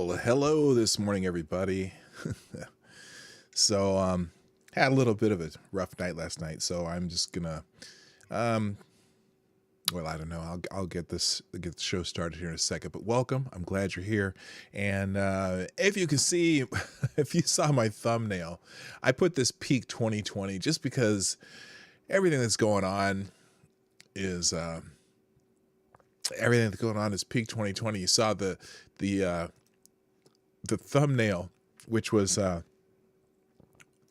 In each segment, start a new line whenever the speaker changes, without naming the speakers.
Well, hello this morning, everybody. So, had a little bit of a rough night last night, so I'm just gonna, well, I don't know. I'll get the show started here in a second. But welcome. I'm glad you're here. And if you can see, if you saw my thumbnail, I put this peak 2020 just because everything that's going on is peak 2020. You saw the thumbnail, which was the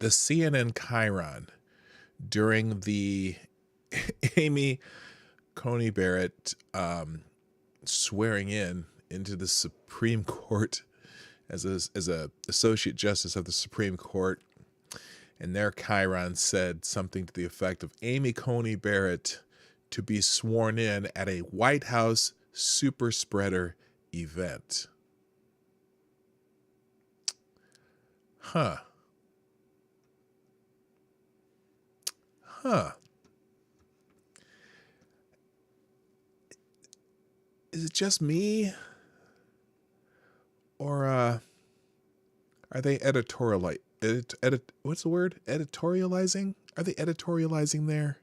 CNN chyron during the Amy Coney Barrett swearing into the Supreme Court as a associate justice of the Supreme Court, and their chyron said something to the effect of Amy Coney Barrett to be sworn in at a White House super spreader event. Huh. Is it just me? Or are they what's the word? Editorializing? Are they editorializing there?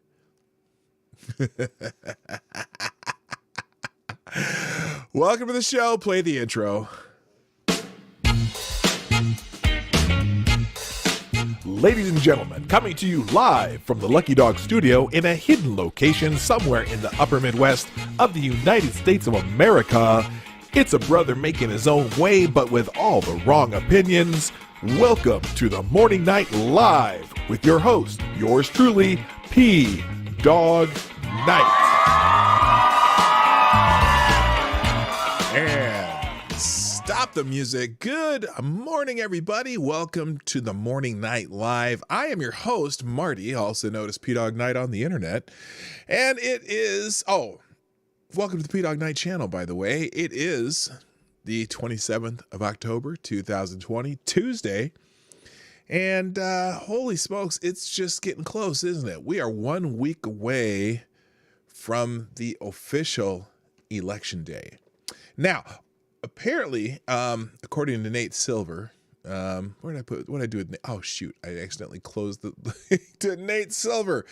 Welcome to the show. Play the intro. Ladies and gentlemen, coming to you live from the Lucky Dog studio in a hidden location somewhere in the upper Midwest of the United States of America, it's a brother making his own way, but with all the wrong opinions. Welcome to the Morning Night Live with your host, yours truly, PDawg Knight. And stop the music. Good morning, everybody. Welcome to the Morning Night Live. I am your host, Marty, also known as PDawgKnight on the internet. And it is, welcome to the PDawgKnight Channel, by the way. It is the 27th of October, 2020, Tuesday. And holy smokes, it's just getting close, isn't it? We are 1 week away from the official election day. Now, apparently, according to Nate Silver, what did I do with Nate? Oh, shoot. I accidentally closed the to Nate Silver.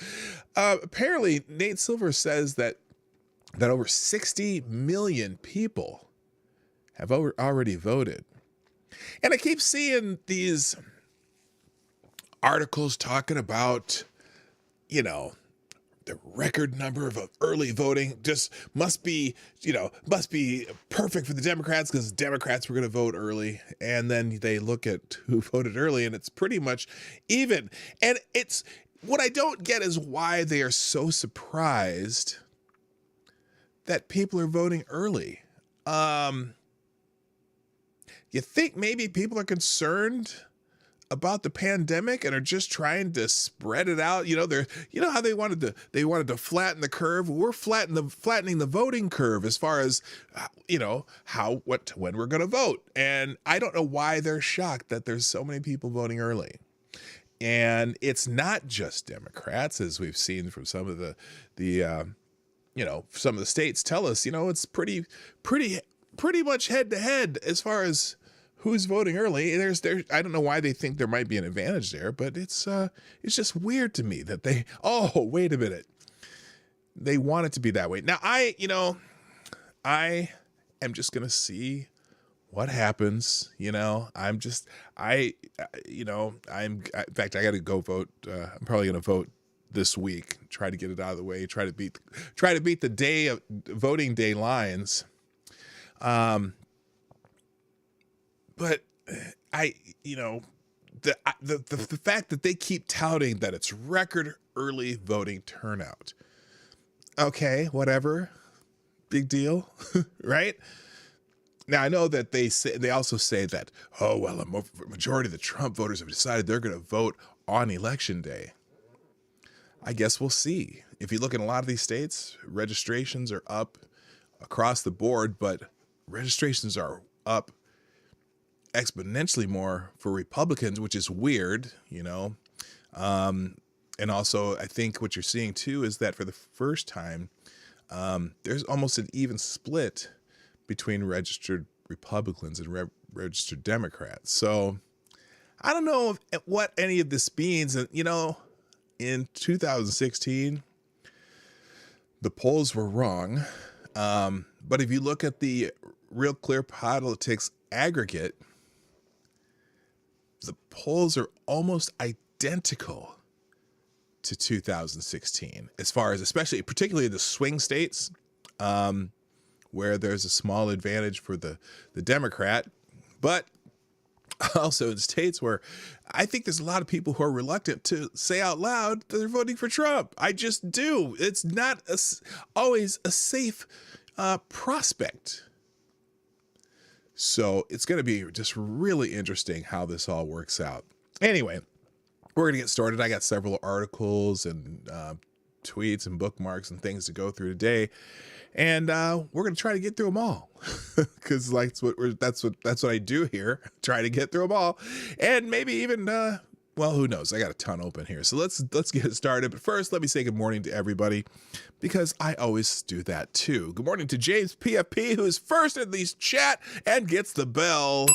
Apparently, Nate Silver says that over 60 million people have already voted. And I keep seeing these articles talking about, the record number of early voting just must be perfect for the Democrats because Democrats were going to vote early. And then they look at who voted early and it's pretty much even. And it's what I don't get is why they are so surprised that people are voting early. You think maybe people are concerned about the pandemic and are just trying to spread it out? How they wanted to flatten the curve. We're flattening the voting curve as far as when we're going to vote. And I don't know why they're shocked that there's so many people voting early. And it's not just Democrats, as we've seen from some of some of the states tell us, it's pretty much head to head as far as who's voting early. I don't know why they think there might be an advantage there, but it's just weird to me that wait a minute. They want it to be that way. Now I am just going to see what happens. In fact, I got to go vote. I'm probably going to vote this week, try to get it out of the way, try to beat the day of voting day lines. But the fact that they keep touting that it's record early voting turnout. Okay, whatever. Big deal, right? Now I know that they also say that, a majority of the Trump voters have decided they're going to vote on election day. I guess we'll see. If you look in a lot of these states, registrations are up across the board, but registrations are up exponentially more for Republicans, which is weird, and also I think what you're seeing too is that for the first time, there's almost an even split between registered Republicans and registered Democrats. So I don't know what any of this means. And, you know, in 2016, the polls were wrong. But if you look at the Real Clear Politics aggregate, the polls are almost identical to 2016, as far as particularly the swing states, where there's a small advantage for the Democrat, but also in states where I think there's a lot of people who are reluctant to say out loud that they're voting for Trump. I just do. It's not always a safe prospect. So it's going to be just really interesting how this all works out. Anyway, we're going to get started. I got several articles and tweets and bookmarks and things to go through today. And we're going to try to get through them all, because that's what I do here. Try to get through them all, and maybe even well, who knows? I got a ton open here, so let's get started. But first, let me say good morning to everybody, because I always do that too. Good morning to James PFP, who is first in these chat and gets the bell.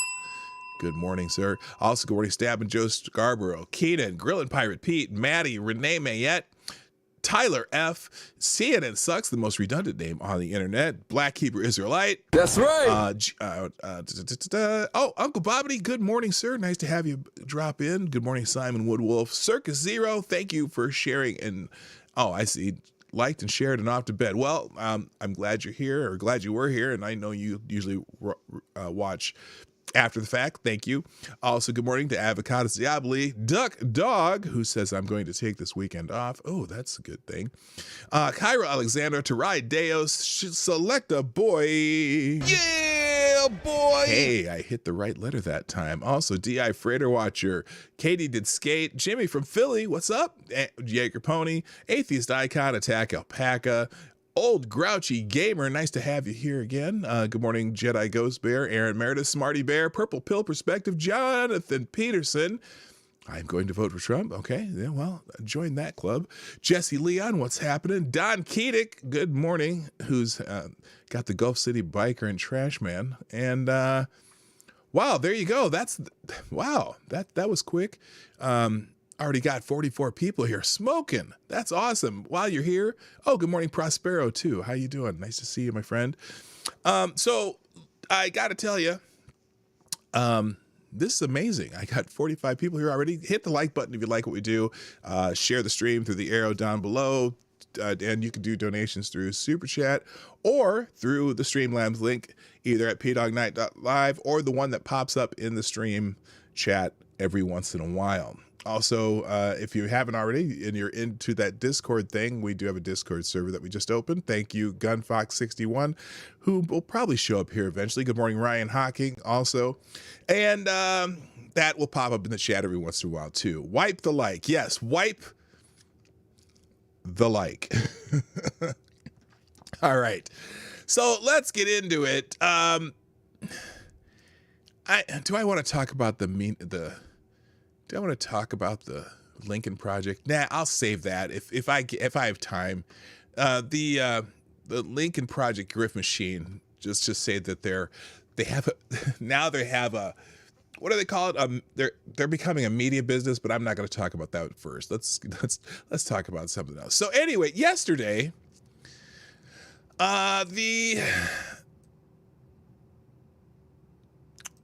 Good morning, sir. Also, good morning, Stab and Joe Scarborough, Keenan, Grillin' Pirate Pete, Maddie, Renee Mayette, Tyler F, CNN Sucks, the most redundant name on the internet, Black Hebrew Israelite.
That's right.
Oh, Uncle Bobbity, good morning, sir. Nice to have you drop in. Good morning, Simon Woodwolf. Circus Zero, thank you for sharing. And oh, I see, liked and shared and off to bed. Well, I'm glad you're here, or glad you were here, and I know you usually watch after the fact. Thank you. Also, good morning to Avocados Diabli, Duck Dog, who says I'm going to take this weekend off. Oh, that's a good thing. Kyra Alexander, Tarai Deos, Selecta Boy. Yeah, boy. Hey, I hit the right letter that time. Also, DI Freighter Watcher, Katie Did Skate, Jimmy from Philly, what's up? Jaeger Pony, Atheist Icon, Attack Alpaca, Old Grouchy Gamer, nice to have you here again. Good morning, Jedi Ghost Bear, Aaron Meredith, Smarty Bear, Purple Pill Perspective, Jonathan Peterson. I'm going to vote for Trump. Okay, yeah, well, join that club. Jesse Leon, what's happening? Don Keedick, good morning, who's got the Gulf City Biker and Trash Man. And wow, there you go. Wow, that was quick. Already got 44 people here smoking. That's awesome. While you're here, oh, good morning, Prospero too. How you doing? Nice to see you, my friend. So I got to tell you, this is amazing. I got 45 people here already. Hit the like button if you like what we do. Share the stream through the arrow down below, and you can do donations through Super Chat or through the Streamlabs link, either at PDawgKnight.live or the one that pops up in the stream chat every once in a while. Also, if you haven't already and you're into that Discord thing, we do have a Discord server that we just opened. Thank you, Gunfox61, who will probably show up here eventually. Good morning, Ryan Hawking, also. And that will pop up in the chat every once in a while, too. Wipe the like. Yes, wipe the like. All right. So let's get into it. Do I want to talk about do I want to talk about the Lincoln Project? Nah, I'll save that if I have time. The Lincoln Project Grift Machine. Just say that they have a what do they call it? They're becoming a media business, but I'm not going to talk about that first. Let's talk about something else. So anyway, yesterday, the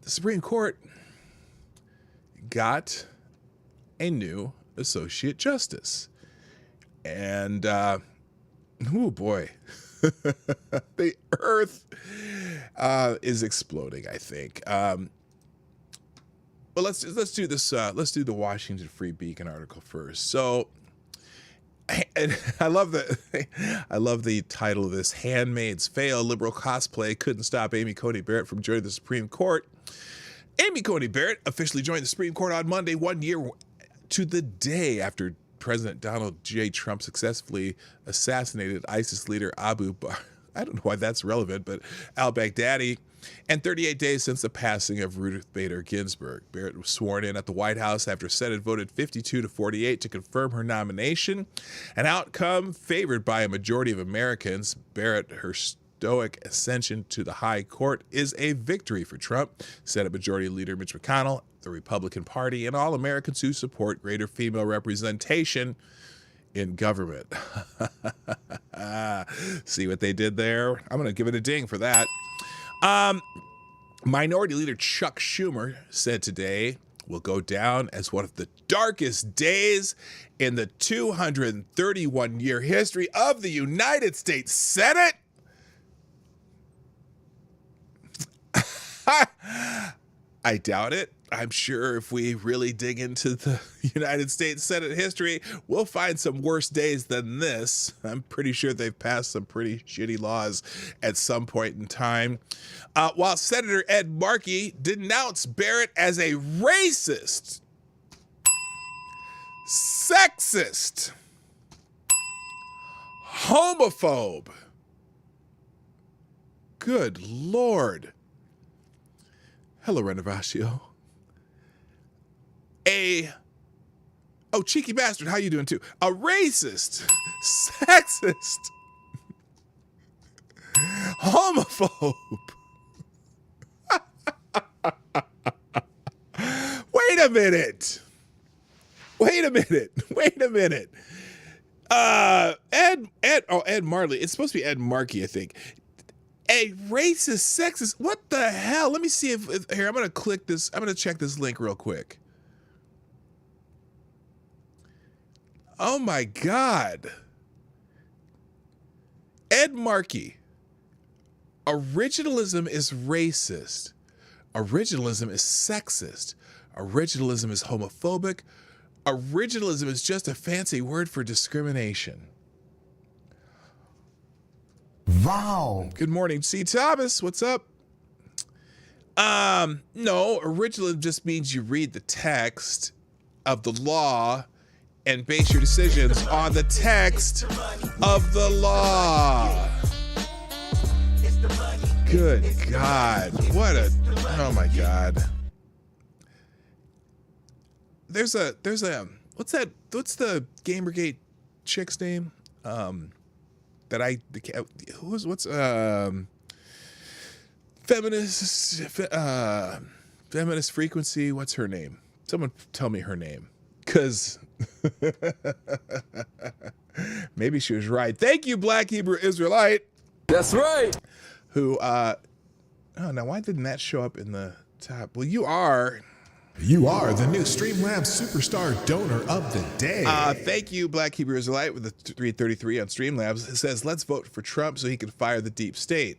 Supreme Court got a new Associate Justice. And, oh boy, the earth is exploding, I think. But let's do this. Let's do the Washington Free Beacon article first. So, I love the title of this: "Handmaids Fail. Liberal Cosplay Couldn't Stop Amy Coney Barrett from joining the Supreme Court." Amy Coney Barrett officially joined the Supreme Court on Monday, 1 year to the day after President Donald J. Trump successfully assassinated ISIS leader Abu Bakr. I don't know why that's relevant, but al-Baghdadi, and 38 days since the passing of Ruth Bader Ginsburg. Barrett was sworn in at the White House after Senate voted 52-48 to confirm her nomination, an outcome favored by a majority of Americans. Barrett stoic ascension to the high court is a victory for Trump, Senate Majority Leader Mitch McConnell, the Republican Party, and all Americans who support greater female representation in government. See what they did there? I'm going to give it a ding for that. Minority Leader Chuck Schumer said today will go down as one of the darkest days in the 231-year history of the United States Senate. I doubt it. I'm sure if we really dig into the United States Senate history, we'll find some worse days than this. I'm pretty sure they've passed some pretty shitty laws at some point in time. While Senator Ed Markey denounced Barrett as a racist, sexist, homophobe. Good Lord. Hello, Renovaccio. Oh, cheeky bastard, how you doing too? A racist, sexist, homophobe. Wait a minute. Ed Marley. It's supposed to be Ed Markey, I think. A racist, sexist. What the hell? Let me see if here, I'm going to click this. I'm going to check this link real quick. Oh my God. Ed Markey. Originalism is racist. Originalism is sexist. Originalism is homophobic. Originalism is just a fancy word for discrimination.
Wow.
Good morning, C. Thomas. What's up? No, originalism just means you read the text of the law and base your decisions on the text of the law. Good God. Oh my God. There's a, what's the Gamergate chick's name? Feminist Frequency, what's her name? Someone tell me her name, because maybe she was right. Thank you, Black Hebrew Israelite.
That's right.
Who, oh, now why didn't that show up in the top? Well, you are the new Streamlabs Superstar Donor of the Day. Thank you, Black Hebrew Israelite, with the 333 on Streamlabs. It says, let's vote for Trump so he can fire the deep state.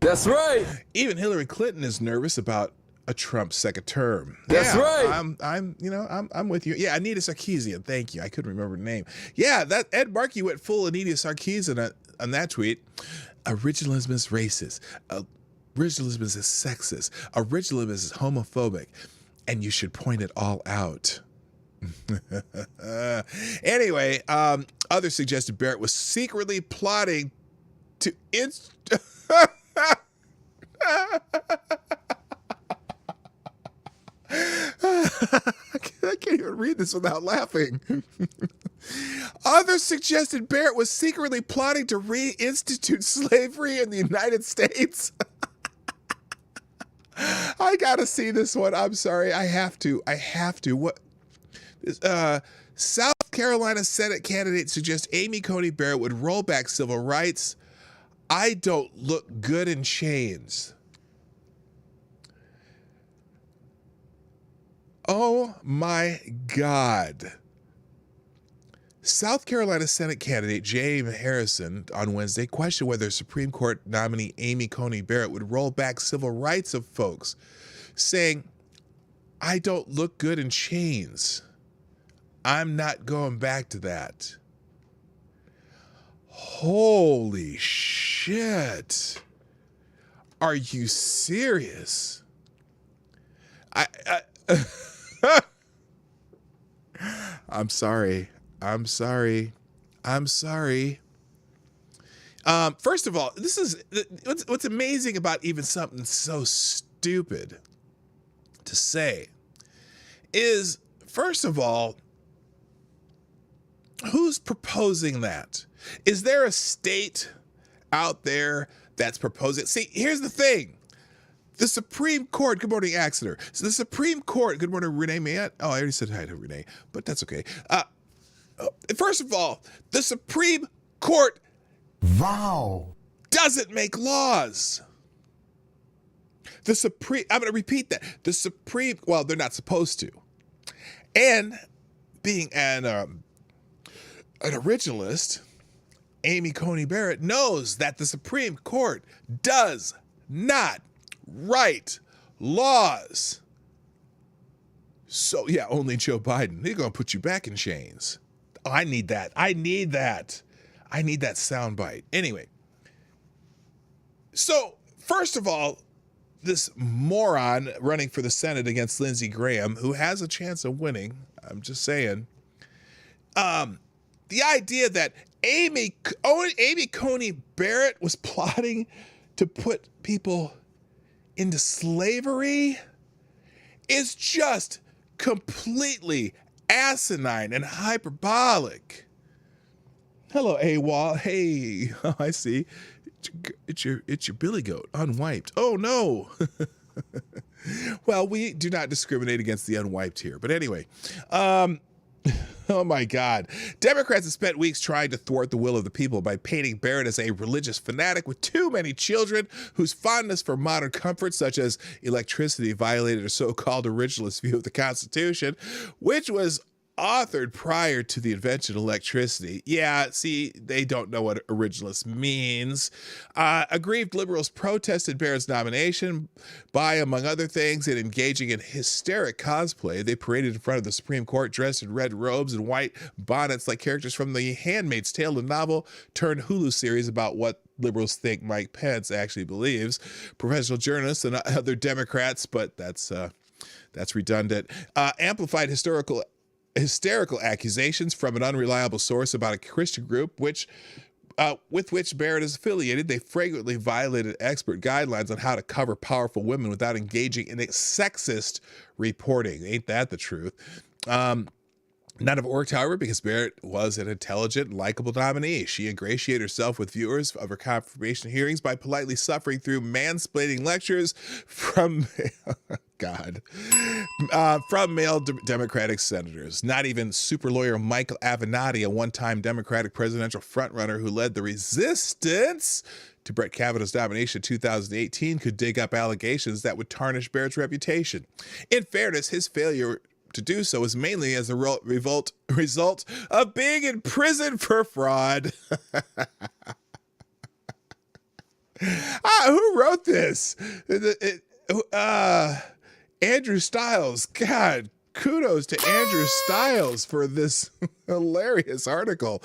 That's right.
Even Hillary Clinton is nervous about a Trump second term.
That's right.
I'm with you. Yeah, Anita Sarkeesian. Thank you. I couldn't remember the name. Yeah, that Ed Markey went full Anita Sarkeesian on that tweet. Originalism is racist. Originalism is sexist. Originalism is homophobic. And you should point it all out. Anyway, others suggested Barrett was secretly plotting to I can't even read this without laughing. Others suggested Barrett was secretly plotting to reinstitute slavery in the United States. I gotta see this one. I'm sorry. I have to. What? South Carolina Senate candidate suggests Amy Coney Barrett would roll back civil rights. I don't look good in chains. Oh my God. South Carolina Senate candidate James Harrison on Wednesday questioned whether Supreme Court nominee Amy Coney Barrett would roll back civil rights of folks, saying, I don't look good in chains. I'm not going back to that. Holy shit. Are you serious? I'm sorry. First of all, this is what's amazing about even something so stupid to say is, first of all, who's proposing that? Is there a state out there that's proposing. See, here's the thing. The Supreme Court, good morning, Axeter. So the Supreme Court, good morning, Renee Matt. Oh, I already said hi to Renee, but that's okay. First of all, the Supreme Court doesn't make laws. I'm going to repeat that. Well, they're not supposed to. And being an originalist, Amy Coney Barrett knows that the Supreme Court does not write laws. So, yeah, only Joe Biden. They're going to put you back in chains. Oh, I need that. I need that soundbite. Anyway, so first of all, this moron running for the Senate against Lindsey Graham, who has a chance of winning, I'm just saying, the idea that Amy Coney Barrett was plotting to put people into slavery is just completely asinine and hyperbolic. Hello, AWOL. Hey, I see. It's your Billy Goat, unwiped. Oh no. Well, we do not discriminate against the unwiped here. But anyway, oh my God. Democrats have spent weeks trying to thwart the will of the people by painting Barrett as a religious fanatic with too many children whose fondness for modern comforts such as electricity violated a so-called originalist view of the Constitution, which was authored prior to the invention of electricity. Yeah, see, they don't know what originalist means. Aggrieved liberals protested Barrett's nomination by, among other things, in engaging in hysteric cosplay. They paraded in front of the Supreme Court dressed in red robes and white bonnets like characters from the Handmaid's Tale, a novel turned Hulu series about what liberals think Mike Pence actually believes. Professional journalists and other Democrats, but that's redundant, amplified hysterical accusations from an unreliable source about a Christian group with which Barrett is affiliated. They flagrantly violated expert guidelines on how to cover powerful women without engaging in sexist reporting. Ain't that the truth? None of it worked, however, because Barrett was an intelligent, likable nominee. She ingratiated herself with viewers of her confirmation hearings by politely suffering through mansplaining lectures from from male Democratic senators. Not even super lawyer Michael Avenatti, a one-time Democratic presidential frontrunner who led the resistance to Brett Kavanaugh's nomination in 2018, could dig up allegations that would tarnish Barrett's reputation. In fairness, his failure to do so is mainly as a result of being in prison for fraud. Who wrote this? Andrew Stiles. God, kudos to Andrew Stiles for this hilarious article.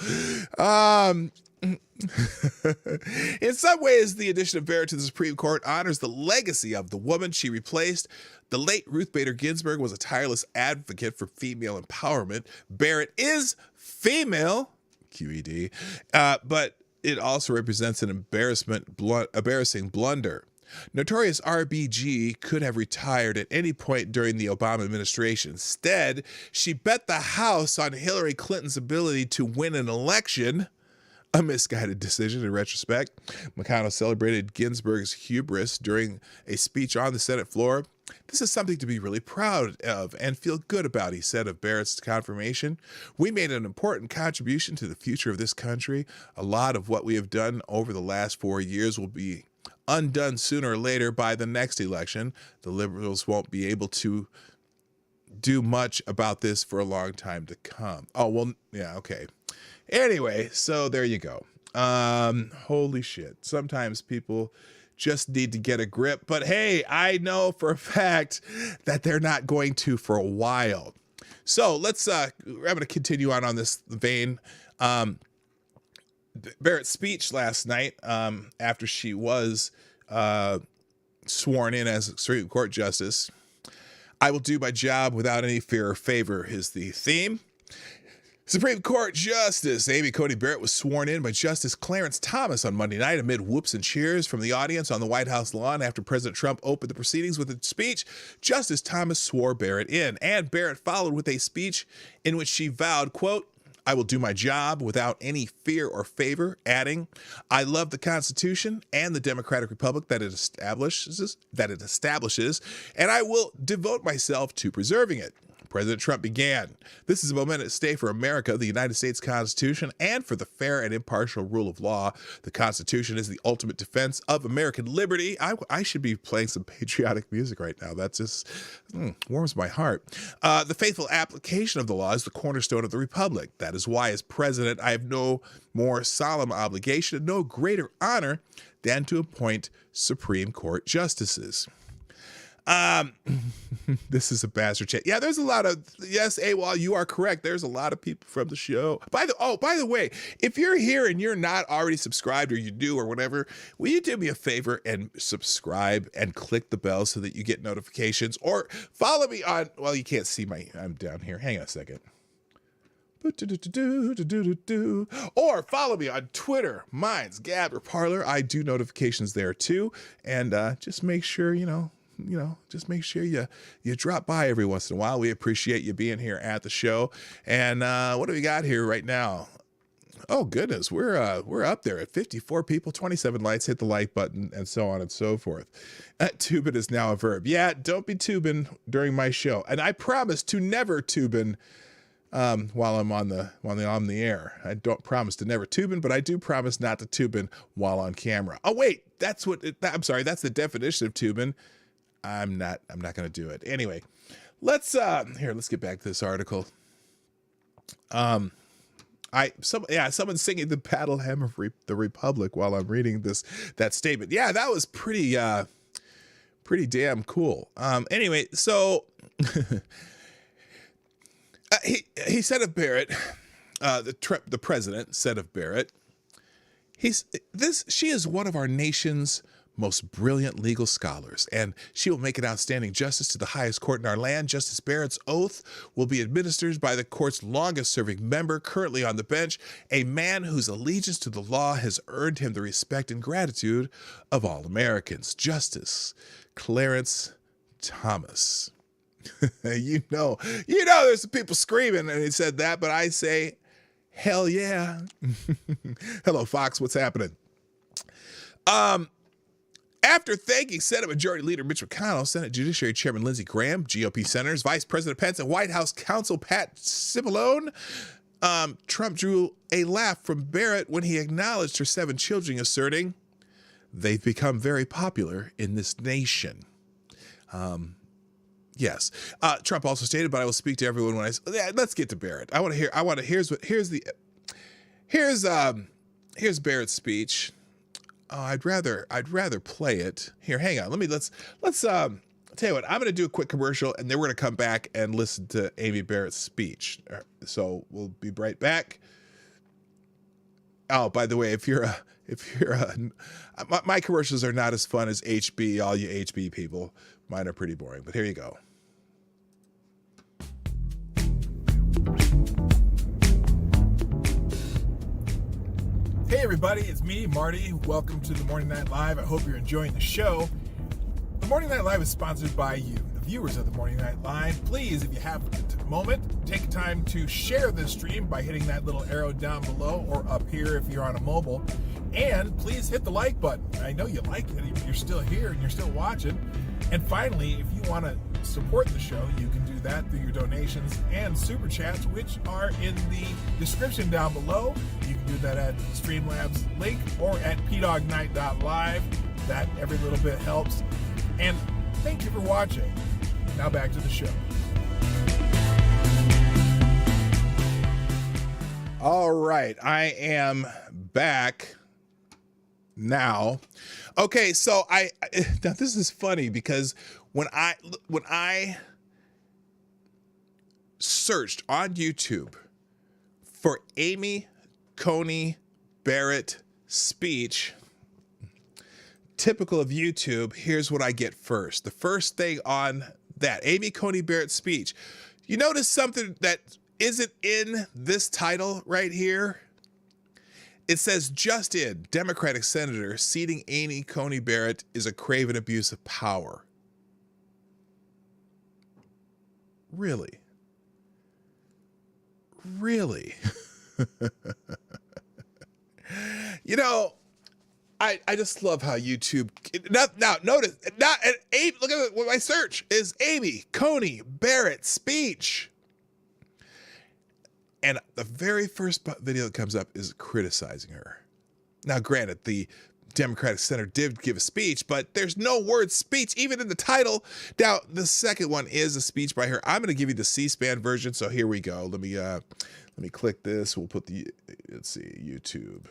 In some ways, the addition of Barrett to the Supreme Court honors the legacy of the woman she replaced. The late Ruth Bader Ginsburg was a tireless advocate for female empowerment. Barrett is female, QED, but it also represents an embarrassing blunder. Notorious RBG could have retired at any point during the Obama administration. Instead, she bet the House on Hillary Clinton's ability to win an election. A misguided decision in retrospect. McConnell celebrated Ginsburg's hubris during a speech on the Senate floor. This is something to be really proud of and feel good about, he said of Barrett's confirmation. We made an important contribution to the future of this country. A lot of what we have done over the last 4 years will be undone sooner or later by the next election. The liberals won't be able to do much about this for a long time to come. Oh, well, yeah, okay. Anyway, so there you go. Holy shit. Sometimes people just need to get a grip, but hey, I know for a fact that they're not going to for a while. So let's, I'm going to continue on this vein. Barrett's speech last night, after she was sworn in as a Supreme Court Justice. I will do my job without any fear or favor is the theme. Supreme Court Justice Amy Coney Barrett was sworn in by Justice Clarence Thomas on Monday night amid whoops and cheers from the audience on the White House lawn after President Trump opened the proceedings with a speech. Justice Thomas swore Barrett in, and Barrett followed with a speech in which she vowed, quote, I will do my job without any fear or favor, adding, I love the Constitution and the democratic republic that it establishes, and I will devote myself to preserving it. President Trump began, "This is a momentous day for America, the United States Constitution, and for the fair and impartial rule of law. The Constitution is the ultimate defense of American liberty." I should be playing some patriotic music right now. That just warms my heart. "The faithful application of the law is the cornerstone of the republic. That is why, as president, I have no more solemn obligation and no greater honor than to appoint Supreme Court justices." This is a bastard chat. Yeah, there's a lot of, yes, AWOL, you are correct. There's a lot of people from the show. By the way, if you're here and you're not already subscribed, or you do, or whatever, will you do me a favor and subscribe and click the bell so that you get notifications, or follow me on, well, you can't see I'm down here. Hang on a second. Or follow me on Twitter, Minds, Gab, or Parler. I do notifications there too. And just make sure, just make sure you drop by every once in a while. We appreciate you being here at the show. And what do we got here right now? Oh goodness, we're up there at 54 people, 27 likes. Hit the like button, and so on and so forth. Tubin is now a verb. Yeah, don't be tubing during my show. And I promise to never tubin while I'm on the air. I don't promise to never tubin, but I do promise not to tubin while on camera. Oh wait, I'm sorry, that's the definition of tubin. I'm not going to do it. Anyway, let's get back to this article. Someone's singing the battle hymn of the Republic while I'm reading that statement. Yeah, that was pretty damn cool. Anyway, so he said of Barrett, the president said of Barrett, she is one of our nation's most brilliant legal scholars, and she will make an outstanding justice to the highest court in our land. Justice Barrett's oath will be administered by the court's longest-serving member, currently on the bench, a man whose allegiance to the law has earned him the respect and gratitude of all Americans. Justice Clarence Thomas. You know, there's some people screaming, and he said that, but I say, hell yeah. Hello, Fox, what's happening? After thanking Senate Majority Leader Mitch McConnell, Senate Judiciary Chairman Lindsey Graham, GOP Senators, Vice President Pence, and White House Counsel Pat Cipollone, Trump drew a laugh from Barrett when he acknowledged her 7 children, asserting, "They've become very popular in this nation." Yes. Trump also stated, "But I will speak to everyone when let's get to Barrett. Here's Barrett's speech. I'd rather play it. Here, hang on. Let's tell you what, I'm going to do a quick commercial, and then we're going to come back and listen to Amy Barrett's speech. So we'll be right back. Oh, by the way, my commercials are not as fun as HB, all you HB people. Mine are pretty boring, but here you go. Hey everybody, it's me, Marty. Welcome to the Morning Night Live. I hope you're enjoying the show. The Morning Night Live is sponsored by you, the viewers of the Morning Night Live. Please, if you have a moment, take time to share this stream by hitting that little arrow down below or up here if you're on a mobile. And please hit the like button. I know you like it. You're still here and you're still watching. And finally, if you want to support the show, you can do that through your donations and super chats, which are in the description down below. You can do that at the Streamlabs link or at PDawgKnight.live. That every little bit helps. And thank you for watching. Now back to the show. All right, I am back now. Okay, so now this is funny because when I searched on YouTube for Amy Coney Barrett speech, typical of YouTube, here's what I get first. The first thing on that Amy Coney Barrett speech, you notice something that isn't in this title right here? It says, just in, Democratic Senator seating Amy Coney Barrett is a craven abuse of power. Really? Really? You know, I just love how YouTube. Now notice, look at what my search is: Amy Coney Barrett speech. And the very first video that comes up is criticizing her. Now, granted, the Democratic senator did give a speech, but there's no word speech even in the title. Now, the second one is a speech by her. I'm going to give you the C-SPAN version, so here we go. Let me click this. We'll put the, let's see, YouTube.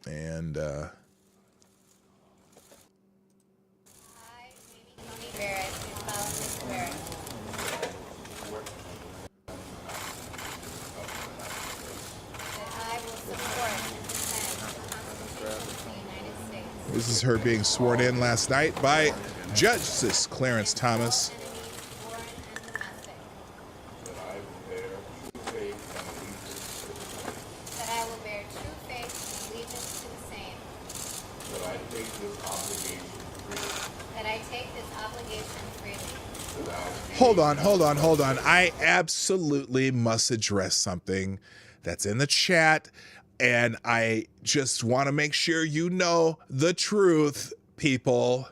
And
Hi, Amy Coney Barrett, Mr. Barrett.
this is her being sworn in last night by Justice Clarence Thomas.
That I will bear true faith and allegiance to the same. That I take this obligation freely.
Hold on. I absolutely must address something that's in the chat. And I just want to make sure you know the truth, people.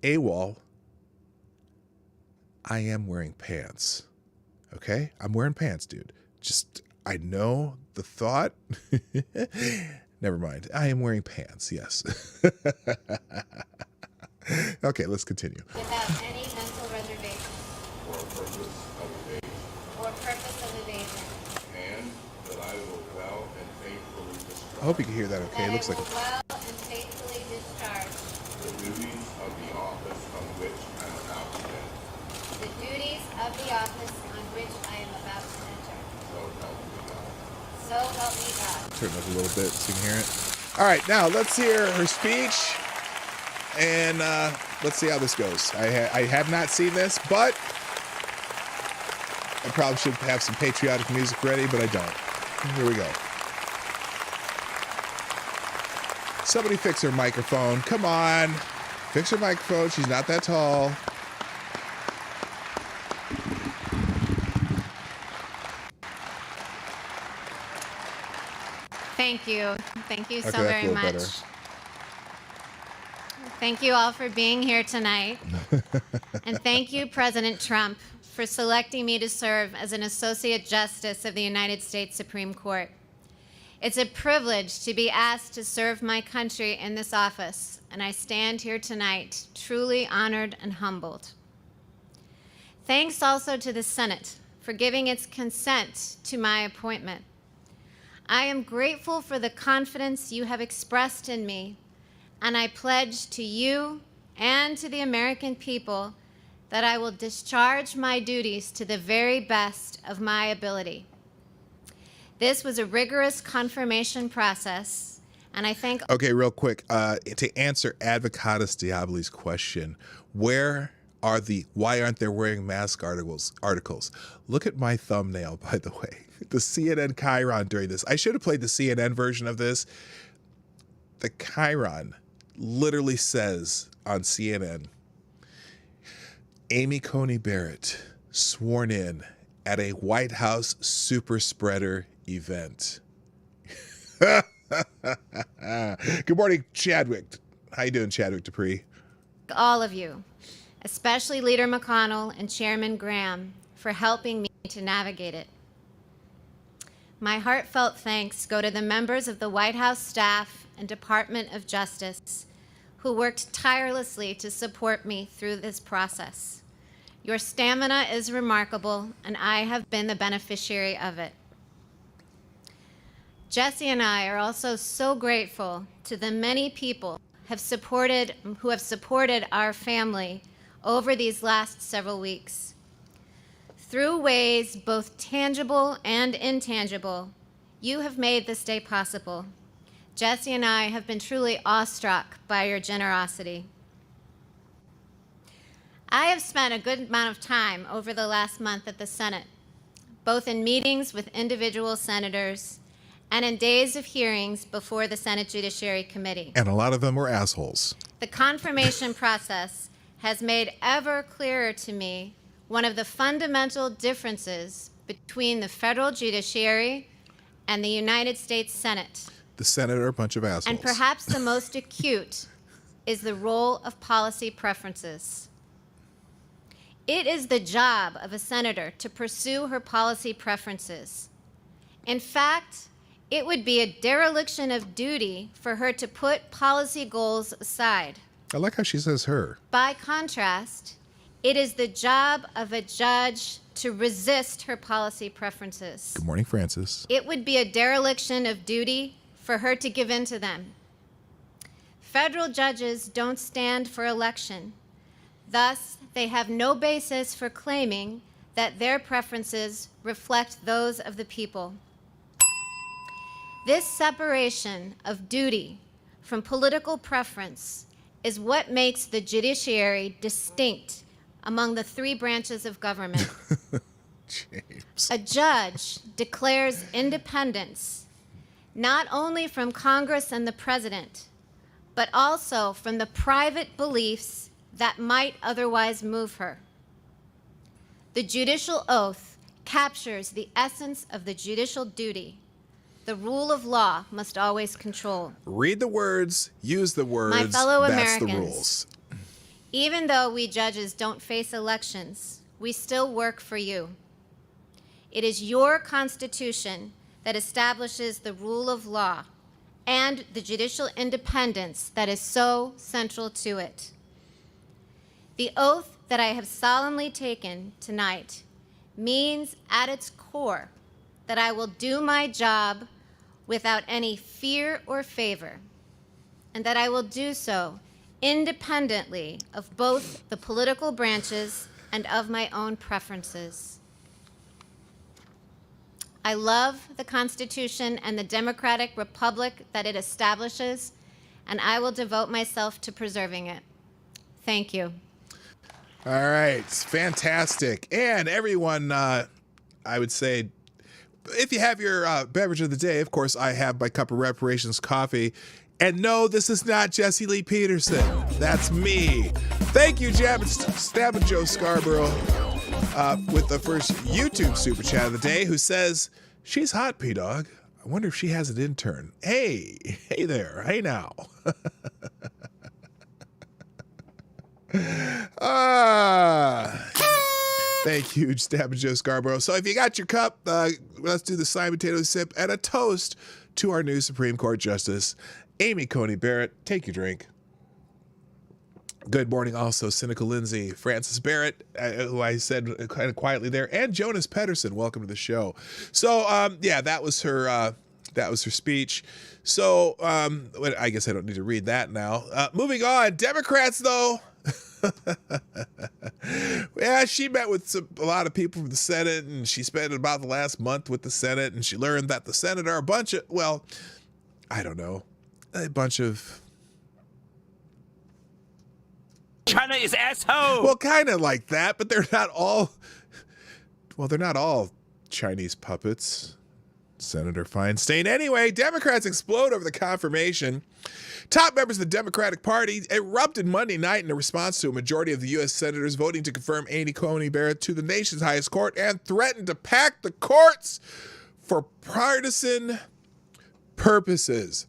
AWOL, I am wearing pants. Okay? I'm wearing pants, dude. Just, I know the thought. Never mind. I am wearing pants, yes. Okay, let's continue.
Without any mental reservation or purpose of evasion.
And that I will well and faithfully discharge
I hope you can hear that okay. It looks like
well and faithfully discharge
the duties of the office on which I am about to enter.
the duties of the office on which I am about to enter.
So help me God.
So help me God.
turn it up a little bit so you can hear it. All right, now let's hear her speech. And let's see how this goes. I have not seen this, but I probably should have some patriotic music ready, but I don't. Here we go. Somebody fix her microphone. Come on. Fix her microphone. She's not that tall.
Thank you. Thank you so
Okay, that
very
feels
much.
better.
Thank you all for being here tonight. And thank you, President Trump, for selecting me to serve as an Associate Justice of the United States Supreme Court. It's a privilege to be asked to serve my country in this office, and I stand here tonight truly honored and humbled. Thanks also to the Senate for giving its consent to my appointment. I am grateful for the confidence you have expressed in me, and I pledge to you and to the American people that I will discharge my duties to the very best of my ability. This was a rigorous confirmation process, and I thank...
Okay, real quick, to answer Advocatus Diaboli's question, why aren't they wearing mask articles? Look at my thumbnail, by the way. The CNN chyron during this. I should have played the CNN version of this. The chyron literally says on CNN, Amy Coney Barrett sworn in at a White House super spreader event. Good morning, Chadwick. How you doing, Chadwick Dupree?
all of you, especially Leader McConnell and Chairman Graham, for helping me to navigate it. My heartfelt thanks go to the members of the White House staff and Department of Justice who worked tirelessly to support me through this process. Your stamina is remarkable, and I have been the beneficiary of it. Jesse and I are also so grateful to the many people who have supported our family over these last several weeks. Through ways both tangible and intangible, you have made this day possible. Jesse and I have been truly awestruck by your generosity. I have spent a good amount of time over the last month at the Senate, both in meetings with individual senators and in days of hearings before the Senate Judiciary Committee.
And a lot of them were assholes.
The confirmation process has made ever clearer to me one of the fundamental differences between the federal judiciary and the United States Senate.
The Senate are a bunch of assholes.
And perhaps the most acute is the role of policy preferences. It is the job of a senator to pursue her policy preferences. In fact, it would be a dereliction of duty for her to put policy goals aside.
I like how she says her.
By contrast, it is the job of a judge to resist her policy preferences.
Good morning, Francis.
It would be a dereliction of duty for her to give in to them. Federal judges don't stand for election. Thus, they have no basis for claiming that their preferences reflect those of the people. This separation of duty from political preference is what makes the judiciary distinct among the three branches of government.
James.
A judge declares independence not only from Congress and the president, but also from the private beliefs that might otherwise move her. The judicial oath captures the essence of the judicial duty. The rule of law must always control.
Read the words, use the words.
My fellow
That's
Americans,
the rules.
Even though we judges don't face elections, we still work for you. It is your Constitution that establishes the rule of law and the judicial independence that is so central to it. The oath that I have solemnly taken tonight means at its core that I will do my job without any fear or favor, and that I will do so independently of both the political branches and of my own preferences. I love the Constitution and the democratic republic that it establishes, and I will devote myself to preserving it. Thank you.
All right, fantastic. And everyone, I would say, if you have your beverage of the day, of course, I have my cup of reparations coffee. And no, this is not Jesse Lee Peterson. That's me. Thank you, Stabbing Joe Scarborough, with the first YouTube super chat of the day, who says, she's hot, P-Dawg. I wonder if she has an intern. Hey there. Hey now. Thank you, Stabbing Joe Scarborough. So if you got your cup, let's do the Simon Potato sip and a toast to our new Supreme Court Justice, Amy Coney Barrett. Take your drink. Good morning also, Cynical Lindsay, Francis Barrett, who I said kind of quietly there, and Jonas Pedersen. Welcome to the show. So, yeah, that was her speech. So, I guess I don't need to read that now. Moving on, Democrats, though. Yeah, she met with a lot of people from the Senate, and she spent about the last month with the Senate, and she learned that the Senate are a bunch of, well, I don't know, a bunch of...
China is asshole.
Well, kind of like that, but they're not all, well, they're not all Chinese puppets. Senator Feinstein. Anyway, Democrats explode over the confirmation. Top members of the Democratic Party erupted Monday night in a response to a majority of the U.S. senators voting to confirm Amy Coney Barrett to the nation's highest court and threatened to pack the courts for partisan purposes.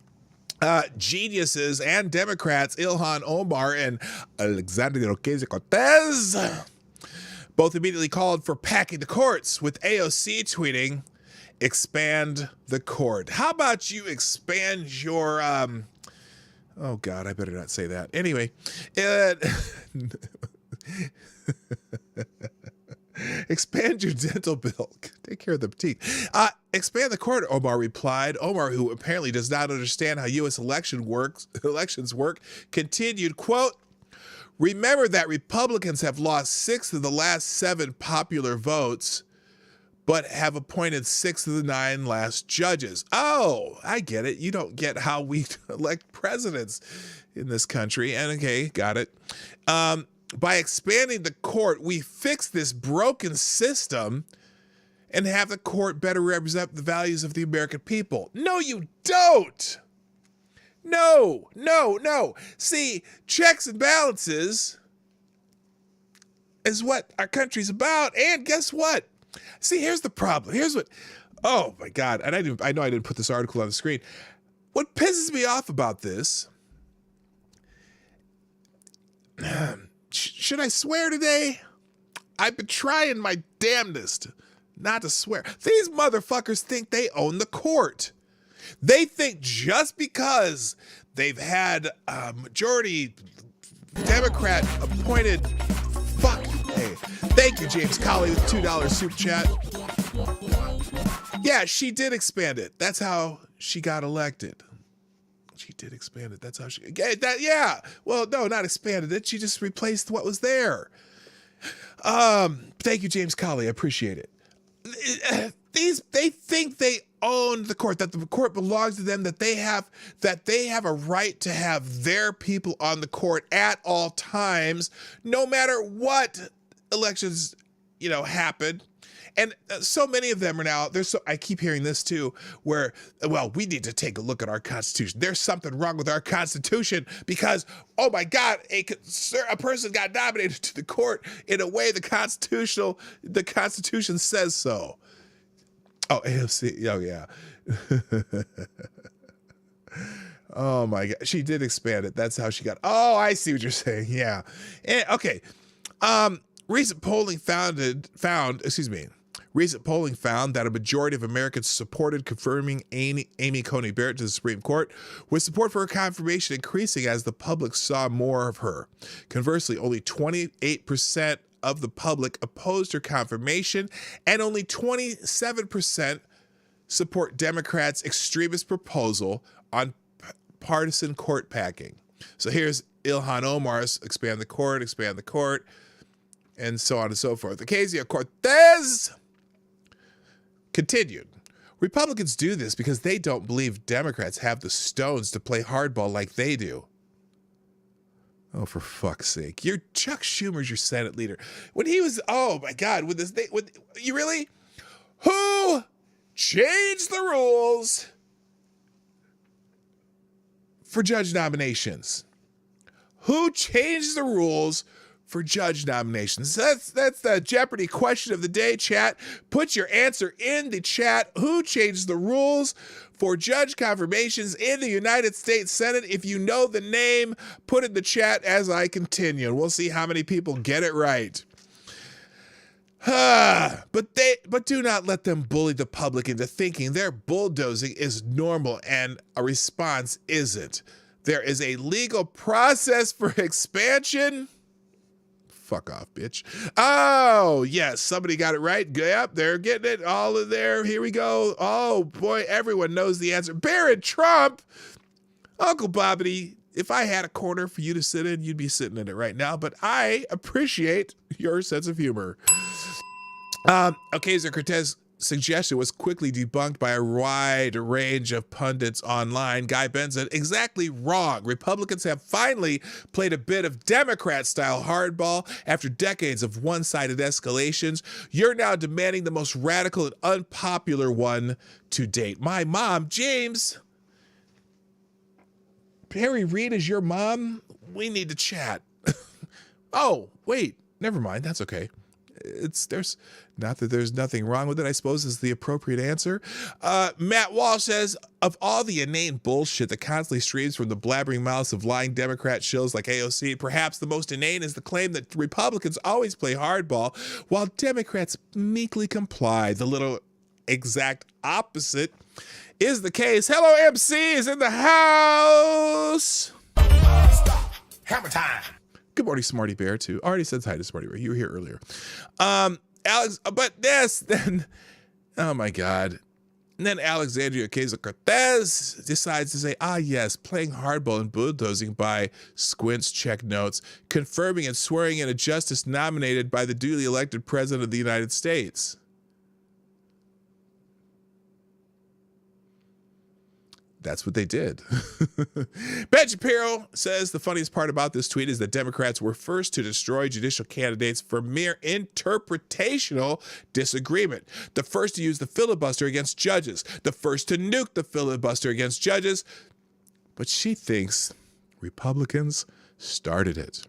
Geniuses and Democrats Ilhan Omar and Alexandria Ocasio-Cortez both immediately called for packing the courts, with AOC tweeting, expand the court. How about you expand your, oh God, I better not say that. Anyway, expand your dental bill. Take care of the teeth. Expand the court, Omar replied. Omar, who apparently does not understand how U.S. elections work, continued, quote, remember that Republicans have lost 6 of the last 7 popular votes, but have appointed 6 of the 9 last judges. Oh, I get it. You don't get how we elect presidents in this country. And okay, got it. By expanding the court, we fix this broken system and have the court better represent the values of the American people. No, you don't. No. See, checks and balances is what our country's about. And guess what? See, here's the problem. Here's what, oh my God. And I know I didn't put this article on the screen. What pisses me off about this, should I swear today? I've been trying my damnedest not to swear. These motherfuckers think they own the court. They think just because they've had a majority Democrat appointed, fuck. Hey, thank you, James Colley, with $2 super chat. Yeah, she did expand it. That's how she got elected. She did expand it. That's how she, yeah. Well, no, not expanded it. She just replaced what was there. Thank you, James Colley. I appreciate it. They think they own the court, that the court belongs to them, that they have a right to have their people on the court at all times, no matter what elections, happen. And so many of them are now, I keep hearing this too, where, well, we need to take a look at our Constitution. There's something wrong with our Constitution because, oh my God, a person got nominated to the court in a way the Constitution says so. Oh, AOC, oh yeah. Oh my God, she did expand it. That's how she got, oh, I see what you're saying, yeah. Okay, recent polling found that a majority of Americans supported confirming Amy Coney Barrett to the Supreme Court, with support for her confirmation increasing as the public saw more of her. Conversely, only 28% of the public opposed her confirmation, and only 27% support Democrats' extremist proposal on partisan court packing. So here's Ilhan Omar's expand the court, and so on and so forth. Ocasio-Cortez continued. Republicans do this because they don't believe Democrats have the stones to play hardball like they do. Oh, for fuck's sake. Chuck Schumer's your Senate leader. When he was, oh my God, you really? Who changed the rules for judge nominations? Who changed the rules for judge nominations? That's the Jeopardy question of the day, chat. Put your answer in the chat. Who changed the rules for judge confirmations in the United States Senate? If you know the name, put it in the chat as I continue. We'll see how many people get it right. But do not let them bully the public into thinking their bulldozing is normal and a response isn't. There is a legal process for expansion. Fuck off, bitch. Oh, yes, somebody got it right. Yep, they're getting it all in there. Here we go. Oh, boy, everyone knows the answer. Barron Trump. Uncle Bobbity, if I had a corner for you to sit in, you'd be sitting in it right now, but I appreciate your sense of humor. Ocasio-Cortez suggestion was quickly debunked by a wide range of pundits online. Guy Benson, exactly wrong. Republicans have finally played a bit of Democrat-style hardball after decades of one-sided escalations. You're now demanding the most radical and unpopular one to date. My mom, James. Perry Reed is your mom? We need to chat. Oh, wait, never mind. That's okay. There's nothing wrong with it, I suppose, is the appropriate answer. Matt Walsh says, of all the inane bullshit that constantly streams from the blabbering mouths of lying Democrat shills like AOC, perhaps the most inane is the claim that Republicans always play hardball while Democrats meekly comply. The little exact opposite is the case. Hello, MC is in the house.
Hammer time.
Good morning, Smarty Bear, too. Already said hi to Smarty Bear. You were here earlier. Alex, but this, then, oh my God. And then Alexandria Ocasio-Cortez decides to say, yes, playing hardball and bulldozing by Squints check notes, confirming and swearing in a justice nominated by the duly elected president of the United States. That's what they did. Ben Shapiro says the funniest part about this tweet is that Democrats were first to destroy judicial candidates for mere interpretational disagreement. The first to use the filibuster against judges. The first to nuke the filibuster against judges. But she thinks Republicans started it.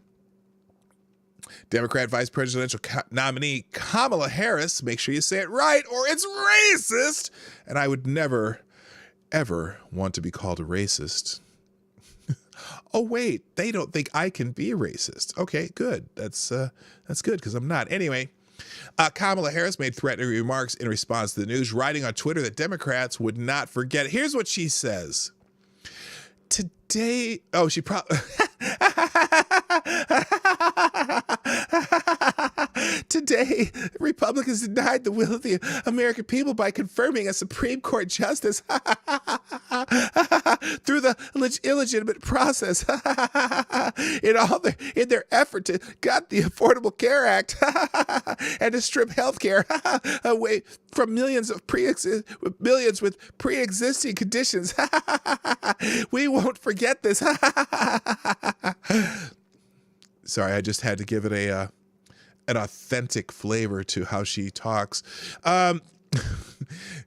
Democrat vice presidential nominee Kamala Harris, make sure you say it right or it's racist. And I would never, ever want to be called a racist. Oh, wait, they don't think I can be racist. Okay, good. That's good because I'm not. Anyway, Kamala Harris made threatening remarks in response to the news, writing on Twitter that Democrats would not forget. Here's what she says. Today, oh, she probably... Today, Republicans denied the will of the American people by confirming a Supreme Court justice through the illegitimate process in their effort to gut the Affordable Care Act and to strip health care away from millions with pre-existing conditions. We won't forget this. Sorry, I just had to give it an authentic flavor to how she talks.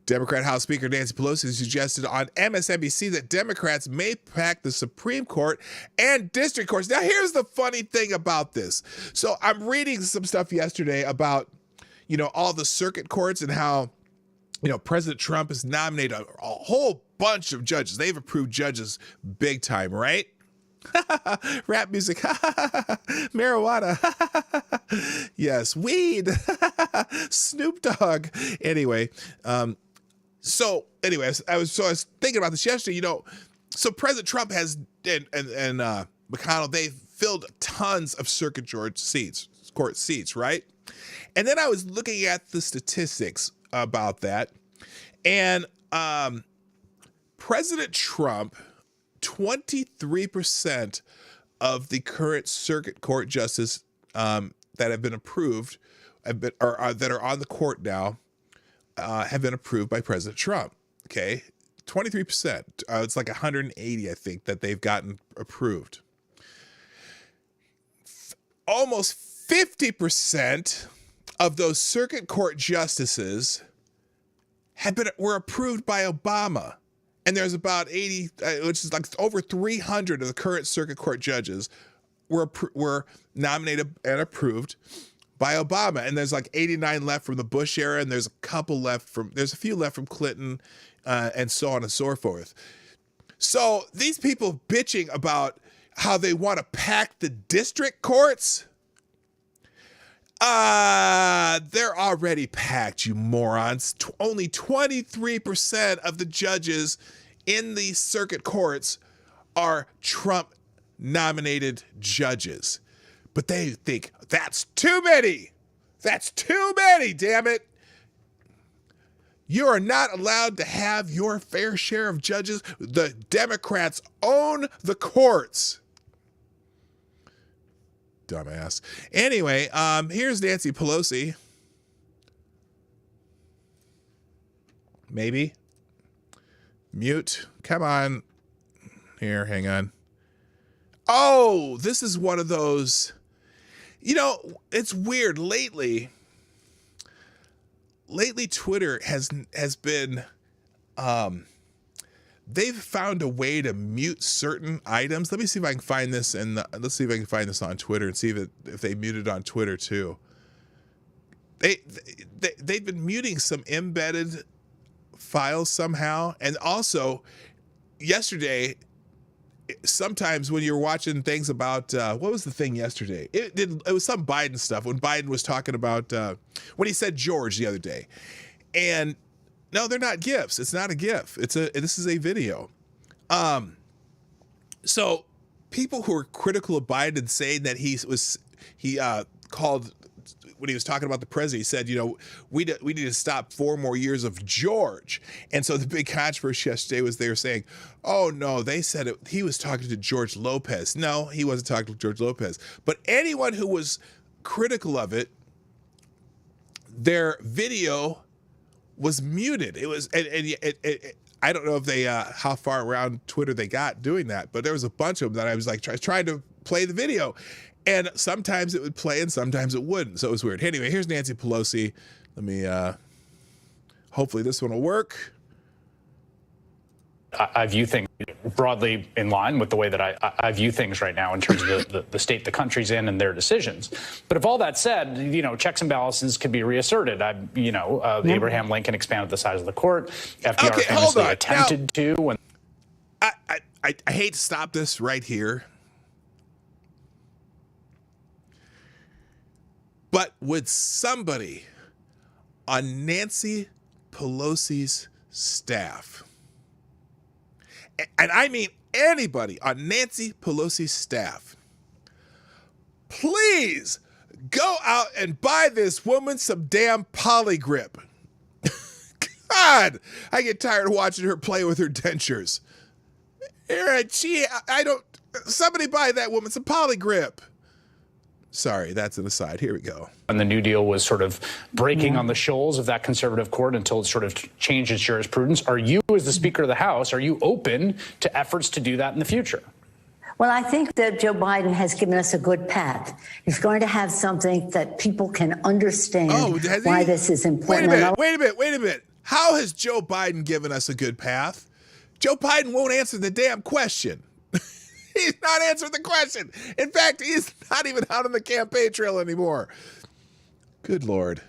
Democrat House Speaker Nancy Pelosi suggested on MSNBC that Democrats may pack the Supreme Court and district courts. Now, here's the funny thing about this. So I'm reading some stuff yesterday about, all the circuit courts and how, President Trump has nominated a whole bunch of judges. They've approved judges big time, right? Rap music, marijuana, yes, weed, Snoop Dogg. Anyway, I was thinking about this yesterday. So President Trump has and McConnell, they filled tons of circuit court seats, right? And then I was looking at the statistics about that, and President Trump. 23% of the current circuit court justices that have been approved, that are on the court now, have been approved by President Trump. Okay, 23%. It's like 180, I think, that they've gotten approved. Almost 50% of those circuit court justices were approved by Obama. And there's about 80, which is like over 300 of the current circuit court judges were nominated and approved by Obama. And there's like 89 left from the Bush era, and there's a few left from Clinton, and so on and so forth. So these people bitching about how they want to pack the district courts, they're already packed, you morons. Only 23% of the judges in the circuit courts are Trump-nominated judges. But they think, that's too many. That's too many, damn it. You are not allowed to have your fair share of judges. The Democrats own the courts. Dumbass. Anyway, here's Nancy Pelosi. Maybe. Mute. Come on. Here, hang on. Oh, this is one of those. It's weird. Lately, Twitter has been they've found a way to mute certain items. Let me see if I can find this let's see if I can find this on Twitter and see if they muted on Twitter too. They've been muting some embedded files somehow. And also yesterday, sometimes when you're watching things about what was the thing yesterday? It was some Biden stuff when Biden was talking about when he said George the other day. And no, they're not GIFs. It's not a GIF. This is a video. So people who are critical of Biden saying that he called, when he was talking about the president, he said, we need to stop 4 more years of George. And so the big controversy yesterday was they were saying, oh no, they said he was talking to George Lopez. No, he wasn't talking to George Lopez. But anyone who was critical of it, their video was muted. It was, and I don't know if they how far around Twitter they got doing that, but there was a bunch of them that I was like trying to play the video, and sometimes it would play and sometimes it wouldn't. So it was weird. Anyway, here's Nancy Pelosi. Let me hopefully this one will work.
I view things broadly in line with the way that I view things right now in terms of the state the country's in and their decisions. But if all that said, checks and balances could be reasserted. Abraham Lincoln expanded the size of the court. FDR famously attempted to. When
I hate to stop this right here. But would somebody on Nancy Pelosi's staff, and I mean anybody on Nancy Pelosi's staff, please go out and buy this woman some damn polygrip? God, I get tired of watching her play with her dentures. Somebody buy that woman some polygrip. Sorry, that's an aside. Here we go.
And the New Deal was sort of breaking on the shoals of that conservative court until it sort of changed its jurisprudence. Are you, as the Speaker of the House, are you open to efforts to do that in the future?
Well, I think that Joe Biden has given us a good path. He's going to have something that people can understand why this is important.
Wait a minute. How has Joe Biden given us a good path? Joe Biden won't answer the damn question. He's not answering the question. In fact, he's not even out on the campaign trail anymore. Good Lord.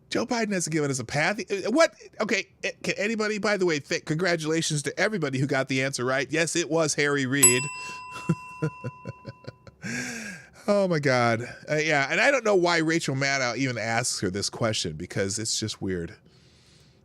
Joe Biden hasn't given us a path. What? Okay, can anybody, by the way, congratulations to everybody who got the answer right. Yes, it was Harry Reid. Oh, my God. Yeah, and I don't know why Rachel Maddow even asks her this question, because it's just weird.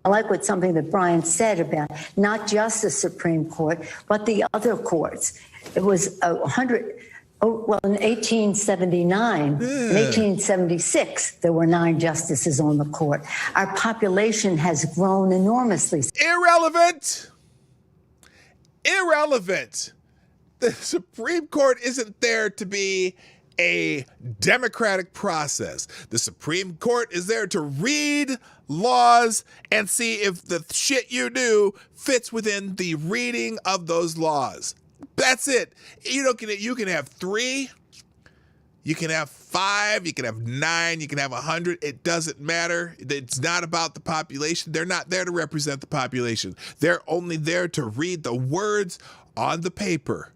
I like what something that Brian said about not just the Supreme Court, but the other courts. It was in 1879, in 1876, there were 9 justices on the court. Our population has grown enormously.
Irrelevant. The Supreme Court isn't there to be a democratic process. The Supreme Court is there to read laws and see if the shit you do fits within the reading of those laws. That's it. You can have 3, you can have 5, you can have 9, you can have 100. It doesn't matter. It's not about the population. They're not there to represent the population. They're only there to read the words on the paper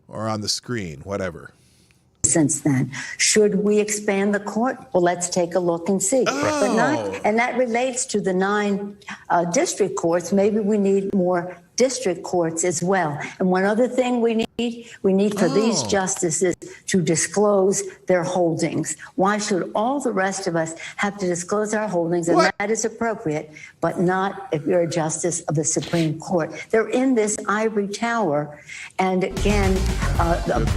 or on the screen, whatever.
Since then, should we expand the court? Well, let's take a look and see. And that relates to the 9 district courts. Maybe we need more district courts as well. And one other thing we need for these justices to disclose their holdings. Why should all the rest of us have to disclose our holdings? And that is appropriate, but not if you're a justice of the Supreme Court. They're in this ivory tower. And again,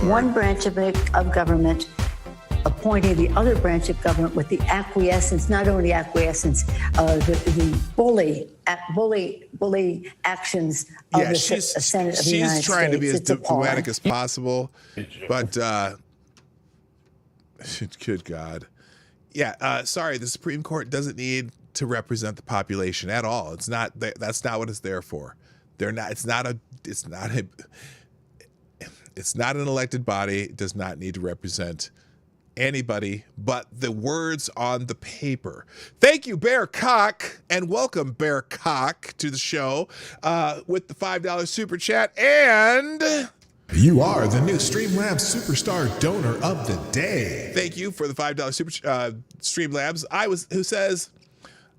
one branch of government appointing the other branch of government with the acquiescence, not only acquiescence, the bully actions of the Senate of the United States.
She's trying to be as diplomatic as possible, but good God. Yeah, sorry, the Supreme Court doesn't need to represent the population at all. It's not. That's not what it's there for. They're not. It's not an elected body. It does not need to represent anybody but the words on the paper. Thank you, Bear Cock, and welcome, Bear Cock, to the show with the $5 super chat. And
you are the new Streamlabs Superstar Donor of the Day.
Thank you for the $5 super Streamlabs. Who says,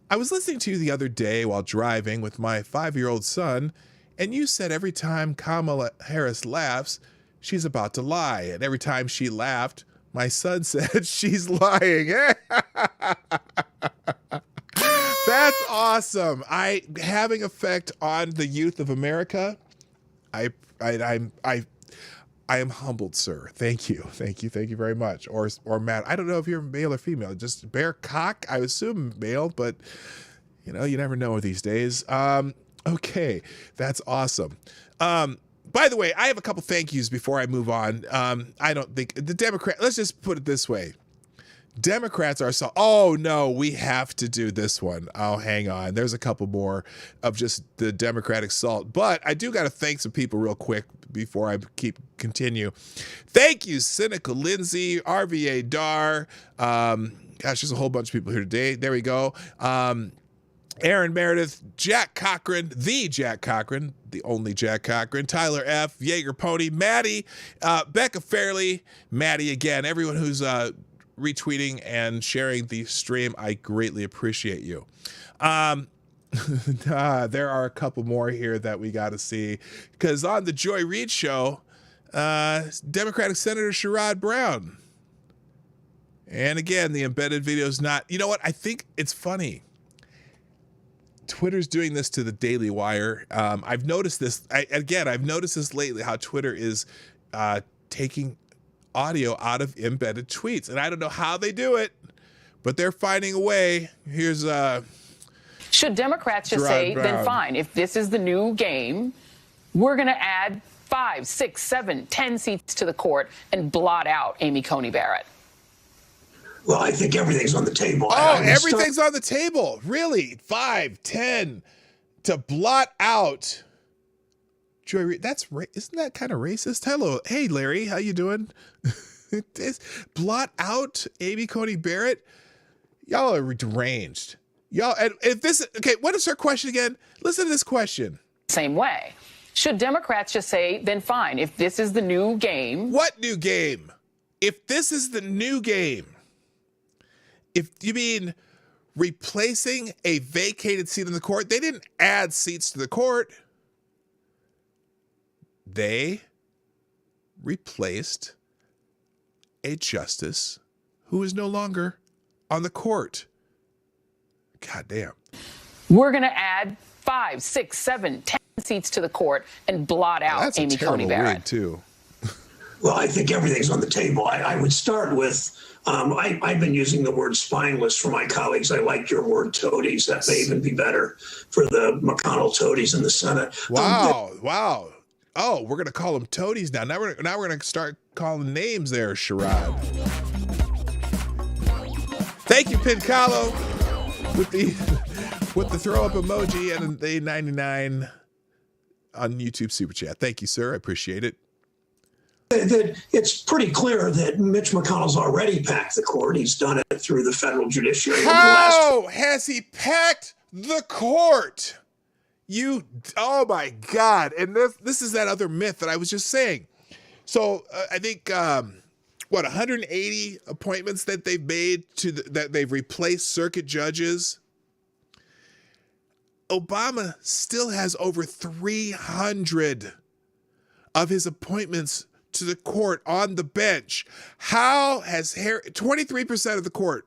I was listening to you the other day while driving with my 5-year-old son, and you said every time Kamala Harris laughs, she's about to lie. And every time she laughed, my son said she's lying. That's awesome. Having effect on the youth of America. I am humbled, sir. Thank you very much. Or Matt, I don't know if you're male or female. Just Bear Cock, I assume male, but you never know these days. Okay, that's awesome. By the way, I have a couple thank yous before I move on. I don't think the let's just put it this way. Democrats are oh no, we have to do this one. Oh, hang on. There's a couple more of just the Democratic salt, but I do got to thank some people real quick before I continue. Thank you, Cynical Lindsay, RVA Dar. Gosh, there's a whole bunch of people here today. There we go. Aaron Meredith, Jack Cochran, the only Jack Cochran, Tyler F., Jaeger Pony, Maddie, Becca Farley, Maddie again, everyone who's retweeting and sharing the stream. I greatly appreciate you. There are a couple more here that we got to see, because on the Joy Reid show, Democratic Senator Sherrod Brown. And again, the embedded video is not, you know what? I think it's funny. Twitter's doing this to the Daily Wire. I've noticed this. I've noticed this lately, how Twitter is taking audio out of embedded tweets. And I don't know how they do it, but they're finding a way. Here's
should Democrats just say, then fine, if this is the new game, we're going to add 5, 6, 7, 10 seats to the court and blot out Amy Coney Barrett?
Well, I think everything's on the table.
Oh, everything's on the table. Really? 5, 10 to blot out Joy Reid. Isn't that kind of racist? Hello. Hey, Larry, how you doing? Blot out Amy Coney Barrett? Y'all are deranged. Y'all, and if this, okay, what is her question again? Listen to this question.
Same way. Should Democrats just say, then fine, if this is the new game?
What new game? If this is the new game, if you mean replacing a vacated seat in the court, they didn't add seats to the court. They replaced a justice who is no longer on the court. God damn.
We're going to add 5, 6, 7, 10 seats to the court and blot out Amy Coney Barrett.
Too.
Well, I think everything's on the table. I would start with, I've been using the word spineless for my colleagues. I like your word toadies. That may even be better for the McConnell toadies in the Senate.
Wow. Oh, we're going to call them toadies now. Now we're going to start calling names there, Sherrod. Thank you, Pincalo, with the throw up emoji and the 99 on YouTube Super Chat. Thank you, sir. I appreciate it.
It's pretty clear that Mitch McConnell's already packed the court. He's done it through the federal judiciary.
How has he packed the court? Oh my God. And this is that other myth that I was just saying. So I think, 180 appointments that they've made that they've replaced circuit judges. Obama still has over 300 of his appointments to the court on the bench. How has 23% of the court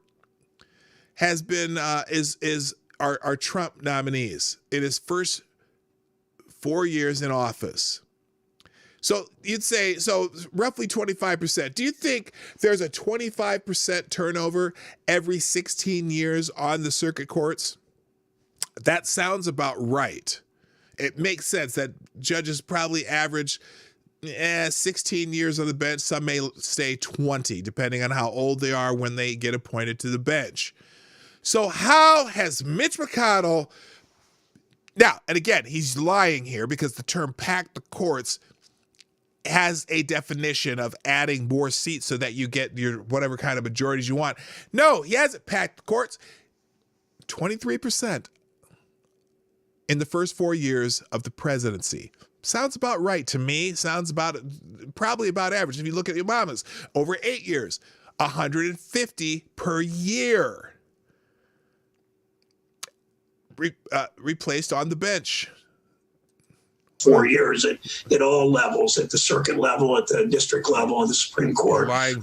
has been are Trump nominees in his first 4 years in office. So you'd say, roughly 25%. Do you think there's a 25% turnover every 16 years on the circuit courts? That sounds about right. It makes sense that judges probably average 16 years on the bench. Some may stay 20, depending on how old they are when they get appointed to the bench. So how has Mitch McConnell... Now, and again, he's lying here because the term pack the courts has a definition of adding more seats so that you get your whatever kind of majorities you want. No, he hasn't packed the courts. 23% in the first 4 years of the presidency. Sounds about right to me. Sounds probably about average. If you look at Obama's, over 8 years, 150 per year. Replaced on the bench.
4 years at all levels, at the circuit level, at the district level, at the Supreme Court. I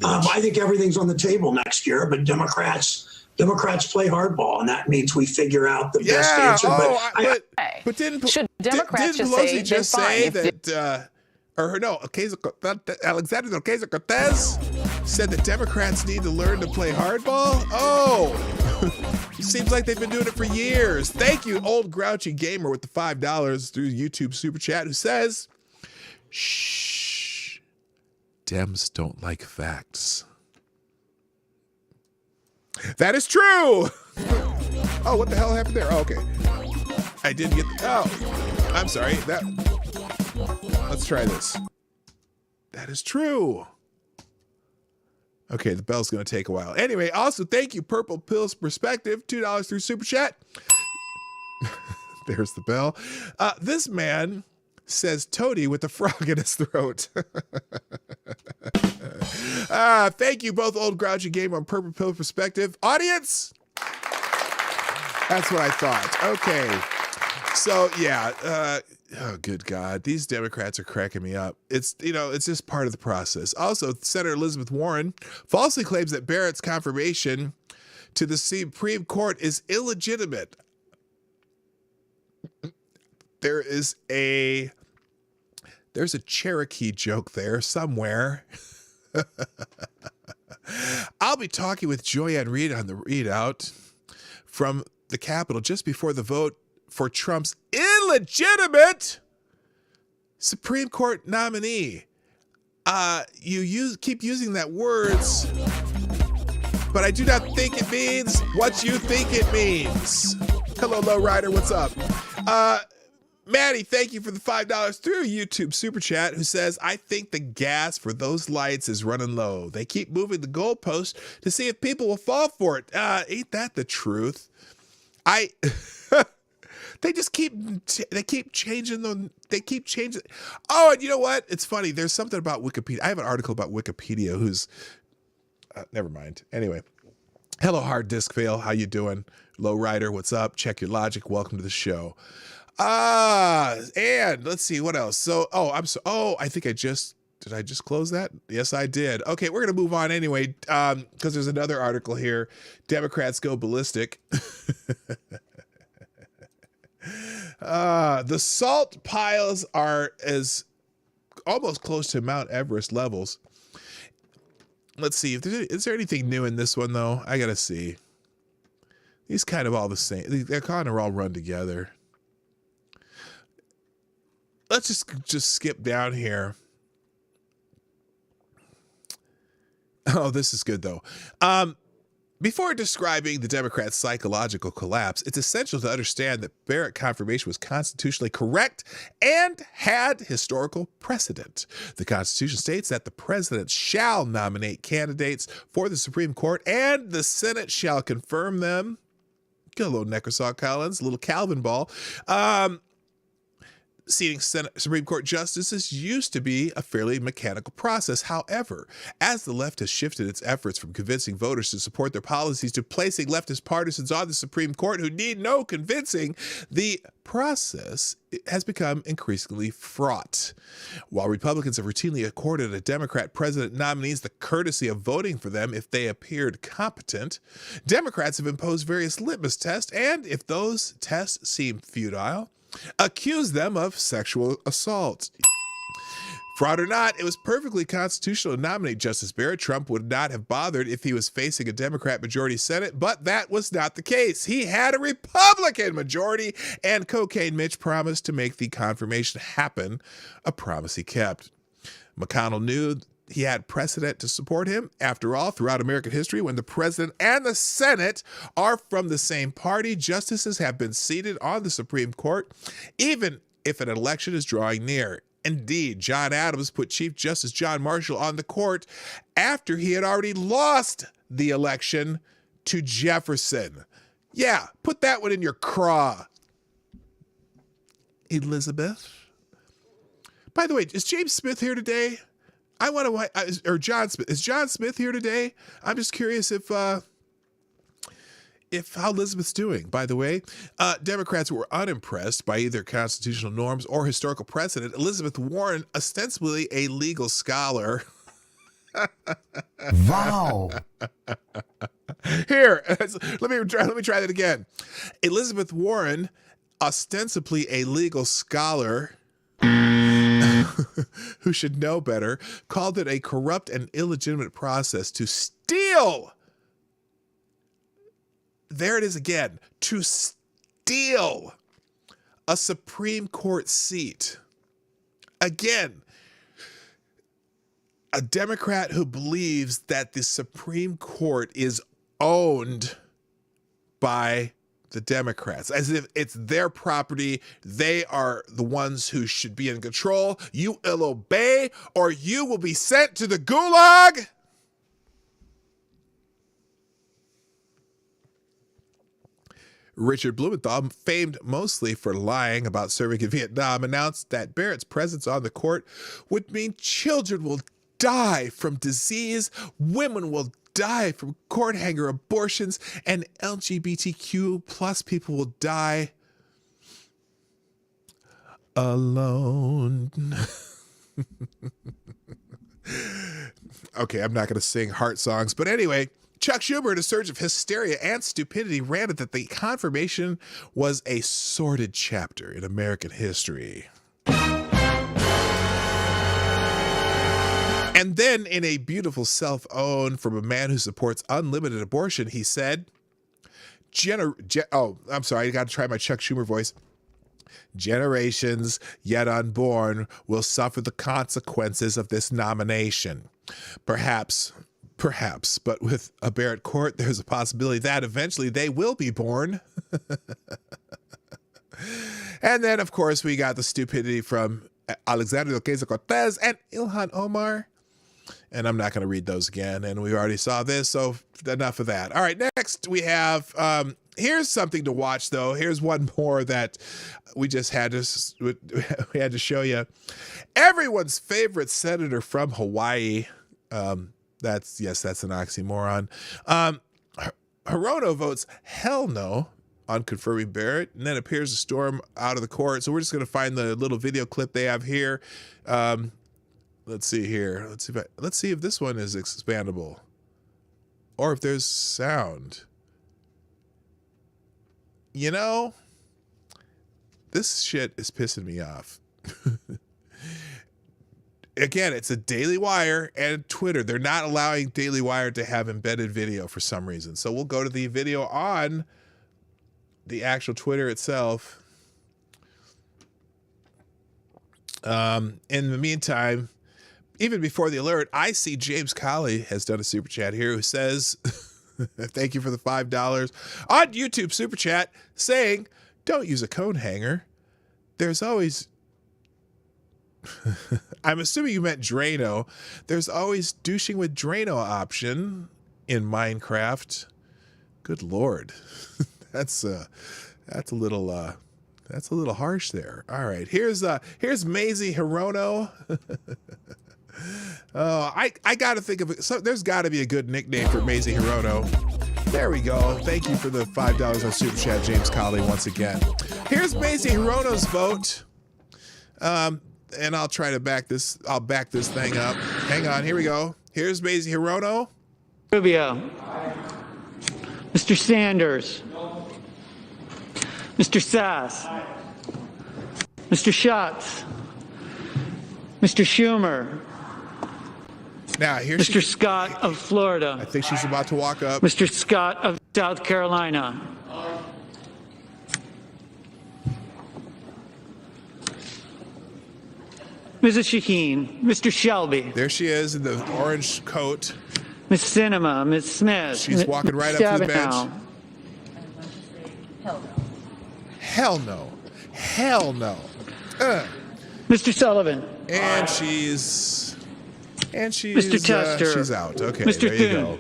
think everything's on the table next year, but Democrats play hardball, and that means we figure out the best answer.
But didn't
should Democrats
didn't Pelosi just say that, Alexander Ocasio-Cortez said that Democrats need to learn to play hardball? Oh, it seems like they've been doing it for years. Thank you, Old Grouchy Gamer with the $5 through YouTube Super Chat, who says, shh, Dems don't like facts. That is true. Oh, what the hell happened there? Oh, okay. I didn't get I'm sorry. Let's try this. That is true. Okay, the bell's going to take a while. Anyway, also, thank you, Purple Pills Perspective, $2 through Super Chat. There's the bell. This man says toady with a frog in his throat. Thank you, both Old Grouchy Gamer and Purple Pill Perspective. Audience? That's what I thought. Okay. So, yeah. Oh, good God. These Democrats are cracking me up. It's just part of the process. Also, Senator Elizabeth Warren falsely claims that Barrett's confirmation to the Supreme Court is illegitimate. There's a Cherokee joke there somewhere. I'll be talking with Joyanne Reed on the readout from the Capitol just before the vote for Trump's illegitimate Supreme Court nominee. You keep using that words, but I do not think it means what you think it means. Hello, Lowrider, what's up? Maddie, thank you for the $5 through YouTube Super Chat, who says, I think the gas for those lights is running low. They keep moving the goalpost to see if people will fall for it. Ain't that the truth? They keep changing them. They keep changing. Oh, and you know what? It's funny. There's something about Wikipedia. I have an article about Wikipedia who's, never mind. Anyway. Hello, Hard Disk Fail. How you doing? Lowrider, what's up? Check your logic. Welcome to the show. And let's see what else. So, I think did I just close that? Yes, I did. Okay, we're going to move on anyway, because there's another article here. Democrats go ballistic. The salt piles are almost close to Mount Everest levels. Let's see. Is there anything new in this one, though? I got to see. These kind of all the same. They're kind of all run together. Let's just skip down here. Oh, this is good, though. Before describing the Democrats' psychological collapse, it's essential to understand that Barrett confirmation was constitutionally correct and had historical precedent. The Constitution states that the president shall nominate candidates for the Supreme Court and the Senate shall confirm them. Get a little Necrosaw Collins, a little Calvin ball. Seating Supreme Court justices used to be a fairly mechanical process. However, as the left has shifted its efforts from convincing voters to support their policies to placing leftist partisans on the Supreme Court who need no convincing, the process has become increasingly fraught. While Republicans have routinely accorded a Democrat president nominees the courtesy of voting for them if they appeared competent, Democrats have imposed various litmus tests, and if those tests seem futile, accuse them of sexual assault. Fraud or not, it was perfectly constitutional to nominate Justice Barrett. Trump would not have bothered if he was facing a Democrat majority Senate, but that was not the case. He had a Republican majority, and Cocaine Mitch promised to make the confirmation happen, a promise he kept. McConnell knew he had precedent to support him. After all, throughout American history, when the president and the Senate are from the same party, justices have been seated on the Supreme Court, even if an election is drawing near. Indeed, John Adams put Chief Justice John Marshall on the court after he had already lost the election to Jefferson. Yeah, put that one in your craw. Elizabeth. By the way, is James Smith here today? Or John Smith. Is John Smith here today? I'm just curious if how Elizabeth's doing. By the way, Democrats were unimpressed by either constitutional norms or historical precedent. Elizabeth Warren, ostensibly a legal scholar.
Wow.
Here, let me try that again. Elizabeth Warren, ostensibly a legal scholar, who should know better, called it a corrupt and illegitimate process to steal. There it is again, to steal a Supreme Court seat. Again, a Democrat who believes that the Supreme Court is owned by the Democrats, as if it's their property. They are the ones who should be in control. You will obey or you will be sent to the gulag. Richard Blumenthal, famed mostly for lying about serving in Vietnam, announced that Barrett's presence on the court would mean children will die from disease, women will die from court hanger abortions, and LGBTQ plus people will die alone. Okay, I'm not going to sing heart songs, but anyway, Chuck Schumer, in a surge of hysteria and stupidity, ranted that the confirmation was a sordid chapter in American history. And then, in a beautiful self-own from a man who supports unlimited abortion, he said, I'm sorry, I got to try my Chuck Schumer voice. Generations yet unborn will suffer the consequences of this nomination. Perhaps, but with a Barrett court, there's a possibility that eventually they will be born. And then, of course, we got the stupidity from Alexandria Ocasio-Cortez and Ilhan Omar. And I'm not going to read those again. And we already saw this, so enough of that. All right, next we have, here's something to watch, though. Here's one more that we just had to show you. Everyone's favorite senator from Hawaii. That's an oxymoron. Hirono votes hell no on confirming Barrett, and then appears to storm out of the court. So we're just going to find the little video clip they have here. Let's see here. Let's see if this one is expandable, or if there's sound. You know, this shit is pissing me off. Again, it's a Daily Wire and Twitter. They're not allowing Daily Wire to have embedded video for some reason. So we'll go to the video on the actual Twitter itself. In the meantime, even before the alert, I see James Colley has done a super chat here who says, thank you for the $5 on YouTube super chat, saying, don't use a cone hanger. There's always, I'm assuming you meant Drano. There's always douching with Drano option in Minecraft. Good Lord. That's a little harsh there. All right. Here's Maisie Hirono. Oh, I gotta think of it. So there's got to be a good nickname for Maisie Hirono. There we go. Thank you for the $5 on Super Chat, James Colley, once again. Here's Maisie Hirono's vote. And I'll try to back this. I'll back this thing up. Hang on. Here we go. Here's Maisie Hirono.
Rubio. Mr. Sanders. Mr. Sass. Mr. Schatz. Mr. Schumer.
Now, here
Mr. Scott of Florida.
I think she's about to walk up.
Mr. Scott of South Carolina. Mrs. Shaheen. Mr. Shelby.
There she is in the orange coat.
Ms. Cinema. Ms. Smith.
She's walking right up to the bench. Hell no. Hell no.
Mr. Sullivan.
And she's
Mr. Tester.
She's out. Okay,
Mr.
there you
Thune.
go.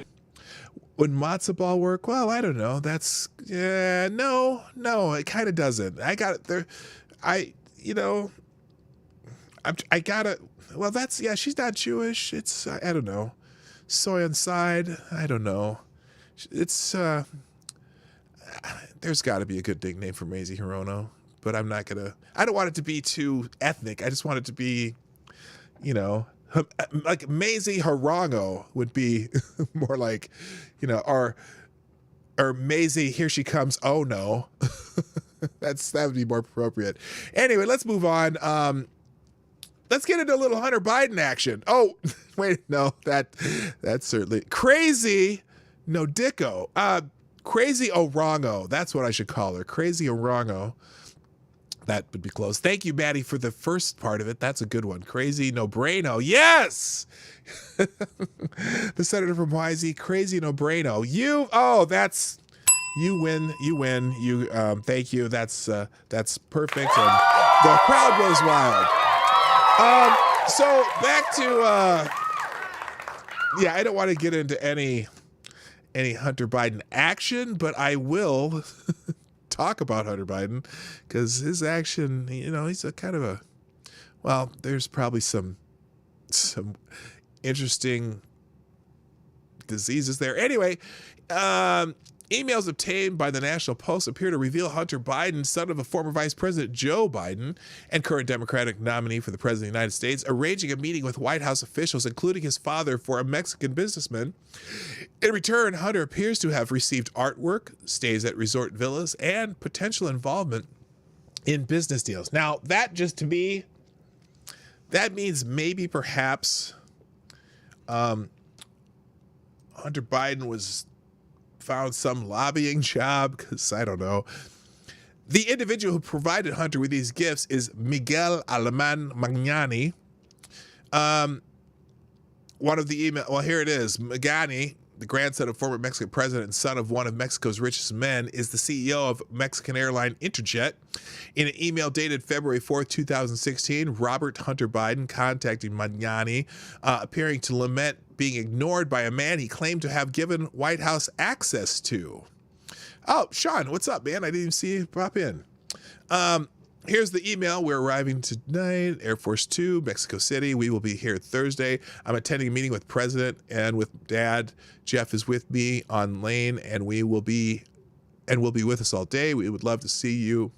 Would matzo ball work? Well, I don't know. That's no, it kind of doesn't. I got it there. I gotta. Well, that's she's not Jewish. It's I don't know. Soy on side. I don't know. It's there's got to be a good nickname for Maisie Hirono, but I'm not gonna. I don't want it to be too ethnic. I just want it to be, like Maisie Harango would be more like, or Maisie, here she comes. Oh no, that would be more appropriate. Anyway, let's move on. Let's get into a little Hunter Biden action. Oh, wait, no, that's certainly crazy. No dicko. Crazy Orongo. That's what I should call her. Crazy Orongo. That would be close. Thank you, Maddie, for the first part of it. That's a good one. Crazy No Braino. Yes! The senator from Hawaii, Crazy No Braino. You win. Thank you. That's perfect. And the crowd goes wild. So back to, I don't want to get into any Hunter Biden action, but I will talk about Hunter Biden because his action, he's a kind of a, well, there's probably some interesting diseases there. Anyway, emails obtained by the National Post appear to reveal Hunter Biden, son of a former Vice President Joe Biden and current Democratic nominee for the President of the United States, arranging a meeting with White House officials, including his father, for a Mexican businessman. In return, Hunter appears to have received artwork, stays at resort villas, and potential involvement in business deals. Now, that just to me, that means maybe perhaps Hunter Biden found some lobbying job, because I don't know. The individual who provided Hunter with these gifts is Miguel Alemán Magnani. One of the email, well, here it is. Magnani, the grandson of former Mexican president and son of one of Mexico's richest men, is the CEO of Mexican airline Interjet. In an email dated February 4th, 2016, Robert Hunter Biden contacted Magnani, appearing to lament being ignored by a man he claimed to have given White House access to. Oh, Sean, what's up, man? I didn't even see you pop in. Here's the email. We're arriving tonight, Air Force 2, Mexico City. We will be here Thursday. I'm attending a meeting with President and with Dad. Jeff is with me on lane, and will be with us all day. We would love to see you.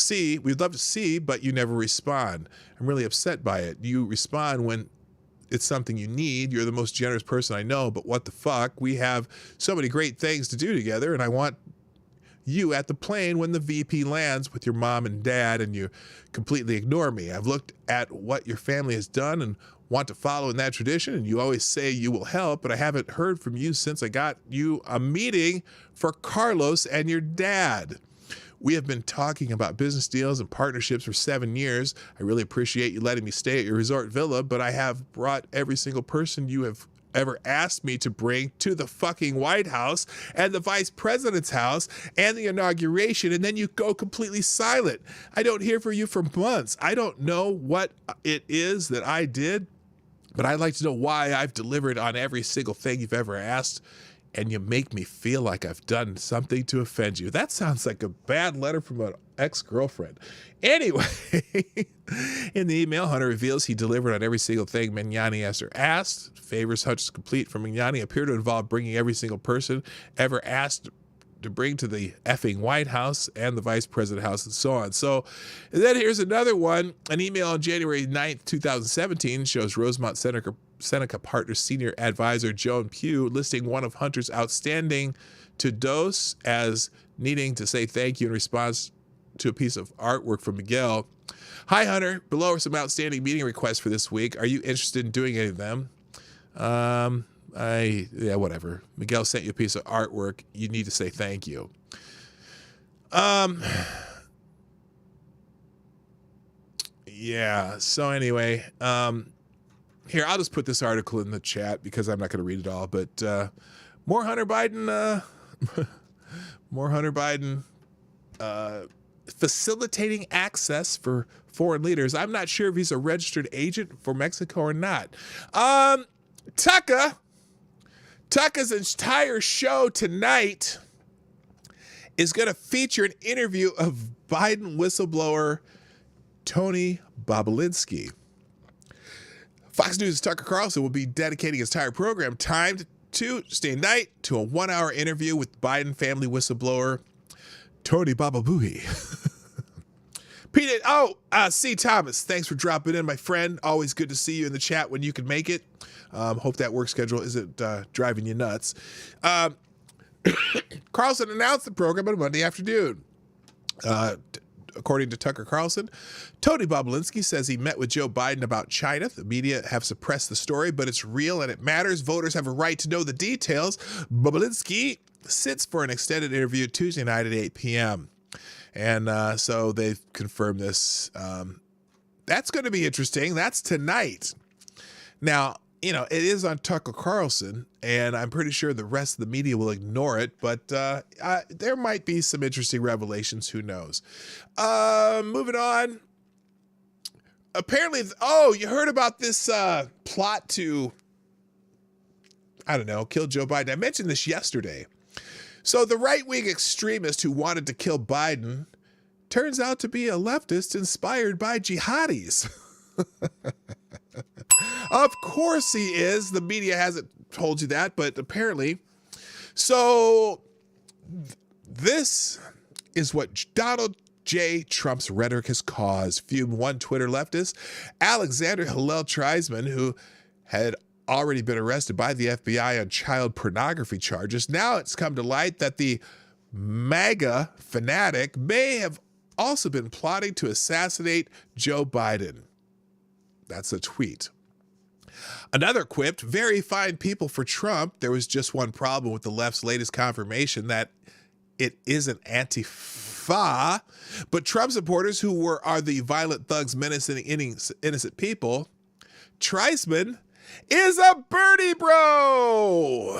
We'd love to see, but you never respond. I'm really upset by it. You respond when it's something you need. You're the most generous person I know, but what the fuck? We have so many great things to do together, and I want you at the plane when the VP lands with your mom and dad, and you completely ignore me. I've looked at what your family has done and want to follow in that tradition, and you always say you will help, but I haven't heard from you since I got you a meeting for Carlos and your dad. We have been talking about business deals and partnerships for 7 years. I really appreciate you letting me stay at your resort villa, but I have brought every single person you have ever asked me to bring to the fucking White House and the Vice President's house and the inauguration, and then you go completely silent. I don't hear from you for months. I don't know what it is that I did, but I'd like to know why I've delivered on every single thing you've ever asked, and you make me feel like I've done something to offend you. That sounds like a bad letter from an ex-girlfriend. Anyway, in the email, Hunter reveals he delivered on every single thing Magnani asked. Favors Hunter's complete from Magnani appear to involve bringing every single person ever asked to bring to the effing White House and the Vice President house and so on. So then here's another one. An email on January 9th, 2017 shows Rosemont Seneca Partners senior advisor Joan Pugh listing one of Hunter's outstanding to-dos as needing to say thank you in response to a piece of artwork from Miguel. Hi, Hunter. Below are some outstanding meeting requests for this week. Are you interested in doing any of them? Whatever. Miguel sent you a piece of artwork. You need to say thank you. Yeah. So anyway, here, I'll just put this article in the chat because I'm not going to read it all, but, more Hunter Biden, facilitating access for foreign leaders. I'm not sure if he's a registered agent for Mexico or not. Tucker's entire show tonight is going to feature an interview of Biden whistleblower Tony Bobulinski. Fox News' Tucker Carlson will be dedicating his entire program timed Tuesday night to a 1-hour interview with Biden family whistleblower Tony Bababuhi. C. Thomas, thanks for dropping in, my friend. Always good to see you in the chat when you can make it. Hope that work schedule isn't driving you nuts. Carlson announced the program on Monday afternoon. According to Tucker Carlson, Tony Bobulinski says he met with Joe Biden about China. The media have suppressed the story, but it's real and it matters. Voters have a right to know the details. Bobulinski sits for an extended interview Tuesday night at 8 p.m. And so they've confirmed this. That's going to be interesting. That's tonight. Now, it is on Tucker Carlson, and I'm pretty sure the rest of the media will ignore it, but there might be some interesting revelations. Who knows? Moving on. Apparently, you heard about this plot to, kill Joe Biden. I mentioned this yesterday. So the right-wing extremist who wanted to kill Biden turns out to be a leftist inspired by jihadis. Of course he is. The media hasn't told you that, but apparently. So this is what Donald J. Trump's rhetoric has caused, fumed one Twitter leftist, Alexander Hillel Treisman, who had already been arrested by the FBI on child pornography charges. Now it's come to light that the MAGA fanatic may have also been plotting to assassinate Joe Biden. That's a tweet. Another quipped, very fine people for Trump. There was just one problem with the left's latest confirmation that it isn't Antifa, but Trump supporters who are the violent thugs menacing innocent people. Treisman is a birdie bro.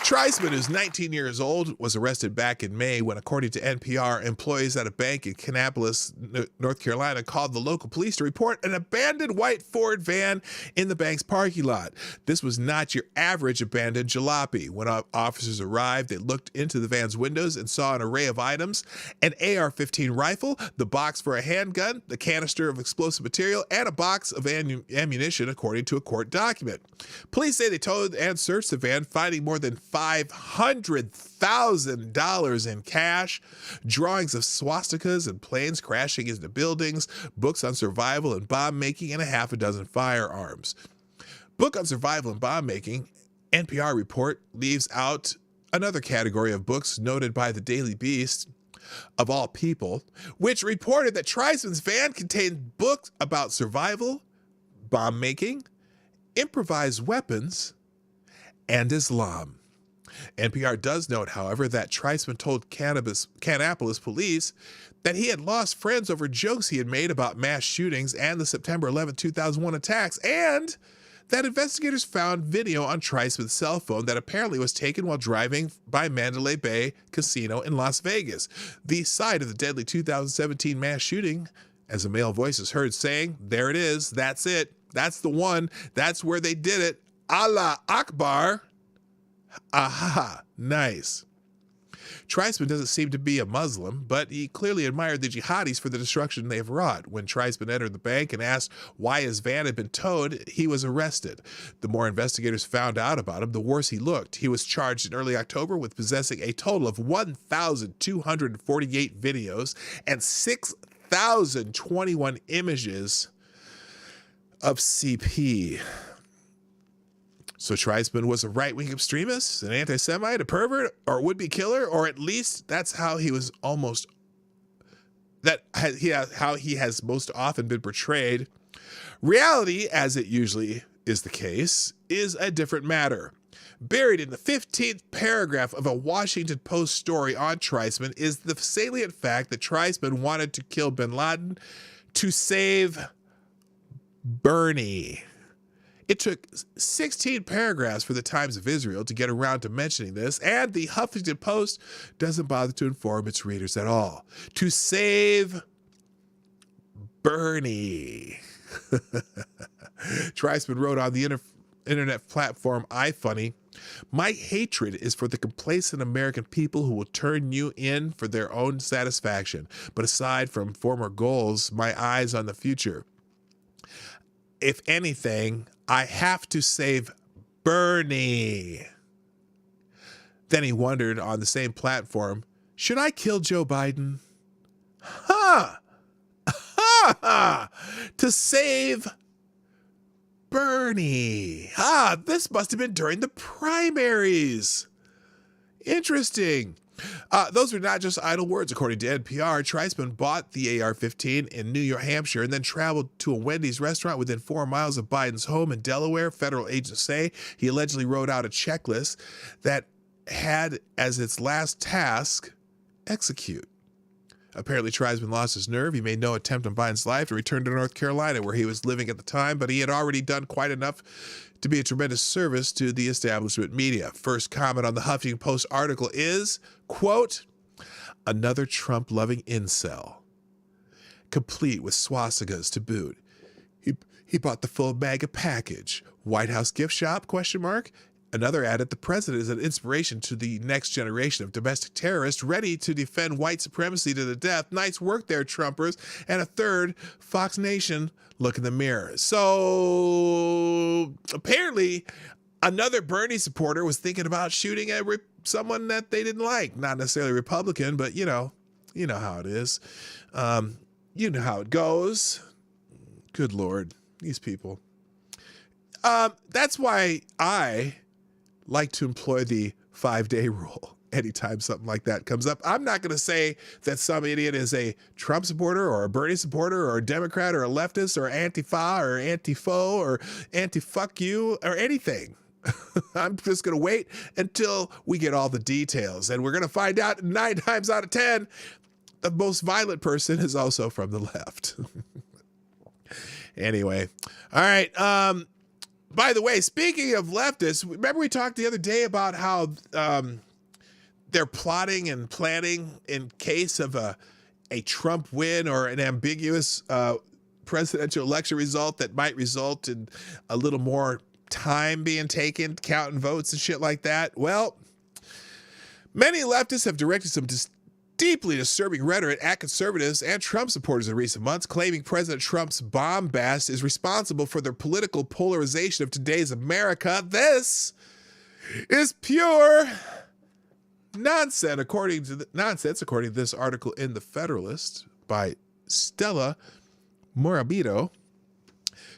Treisman, who's 19 years old, was arrested back in May when, according to NPR, employees at a bank in Kannapolis, North Carolina, called the local police to report an abandoned white Ford van in the bank's parking lot. This was not your average abandoned jalopy. When officers arrived, they looked into the van's windows and saw an array of items: an AR-15 rifle, the box for a handgun, the canister of explosive material, and a box of ammunition, according to a court document. Police say they towed and searched the van, finding more than $500,000 in cash, drawings of swastikas and planes crashing into buildings, books on survival and bomb making, and a half a dozen firearms. Book on survival and bomb making, NPR report, leaves out another category of books noted by the Daily Beast, of all people, which reported that Treisman's van contained books about survival, bomb making, improvised weapons, and Islam. NPR does note, however, that Treisman told Kannapolis police that he had lost friends over jokes he had made about mass shootings and the September 11, 2001 attacks, and that investigators found video on Treisman's cell phone that apparently was taken while driving by Mandalay Bay Casino in Las Vegas, the site of the deadly 2017 mass shooting, as a male voice is heard saying, "There it is, that's it, that's the one, that's where they did it, Allah Akbar." Aha, nice. Treisman doesn't seem to be a Muslim, but he clearly admired the jihadis for the destruction they've wrought. When Treisman entered the bank and asked why his van had been towed, he was arrested. The more investigators found out about him, the worse he looked. He was charged in early October with possessing a total of 1,248 videos and 6,021 images of CP. So Treisman was a right-wing extremist, an anti-Semite, a pervert, or a would-be killer, or at least that's how he was how he has most often been portrayed. Reality, as it usually is the case, is a different matter. Buried in the 15th paragraph of a Washington Post story on Treisman is the salient fact that Treisman wanted to kill bin Laden to save Bernie. It took 16 paragraphs for the Times of Israel to get around to mentioning this, and the Huffington Post doesn't bother to inform its readers at all. To save Bernie. Treisman wrote on the internet platform iFunny, "My hatred is for the complacent American people who will turn you in for their own satisfaction. But aside from former goals, my eyes on the future. If anything, I have to save Bernie." Then he wondered on the same platform, should I kill Joe Biden? Ha! Ha! Ha! To save Bernie. This must have been during the primaries. Interesting. Those were not just idle words, according to NPR. Treisman bought the AR-15 in New Hampshire and then traveled to a Wendy's restaurant within 4 miles of Biden's home in Delaware. Federal agents say he allegedly wrote out a checklist that had as its last task, execute. Apparently, Treisman lost his nerve. He made no attempt on Biden's life and returned to North Carolina, where he was living at the time, but he had already done quite enough to be a tremendous service to the establishment media. First comment on the Huffington Post article is, quote, "Another Trump-loving incel, complete with swastikas to boot. He bought the full MAGA package. White House gift shop, question mark? Another added, the president is an inspiration to the next generation of domestic terrorists ready to defend white supremacy to the death. Nice work there, Trumpers. And a third, Fox Nation, look in the mirror. So apparently another Bernie supporter was thinking about shooting at someone that they didn't like. Not necessarily Republican, but you know how it is. You know how it goes. Good Lord, these people. That's why I like to employ the 5-day rule anytime something like that comes up. I'm not going to say that some idiot is a Trump supporter or a Bernie supporter or a Democrat or a leftist or anti-fa or anti-fo or anti-fuck you or anything. I'm just going to wait until we get all the details. And we're going to find out 9 times out of 10, the most violent person is also from the left. Anyway. All right. By the way, speaking of leftists, remember we talked the other day about how they're plotting and planning in case of a Trump win or an ambiguous presidential election result that might result in a little more time being taken, counting votes and shit like that. Well, many leftists have directed some deeply disturbing rhetoric at conservatives and Trump supporters in recent months, claiming President Trump's bombast is responsible for the political polarization of today's America. This is pure nonsense, according to this article in The Federalist by Stella Morabito.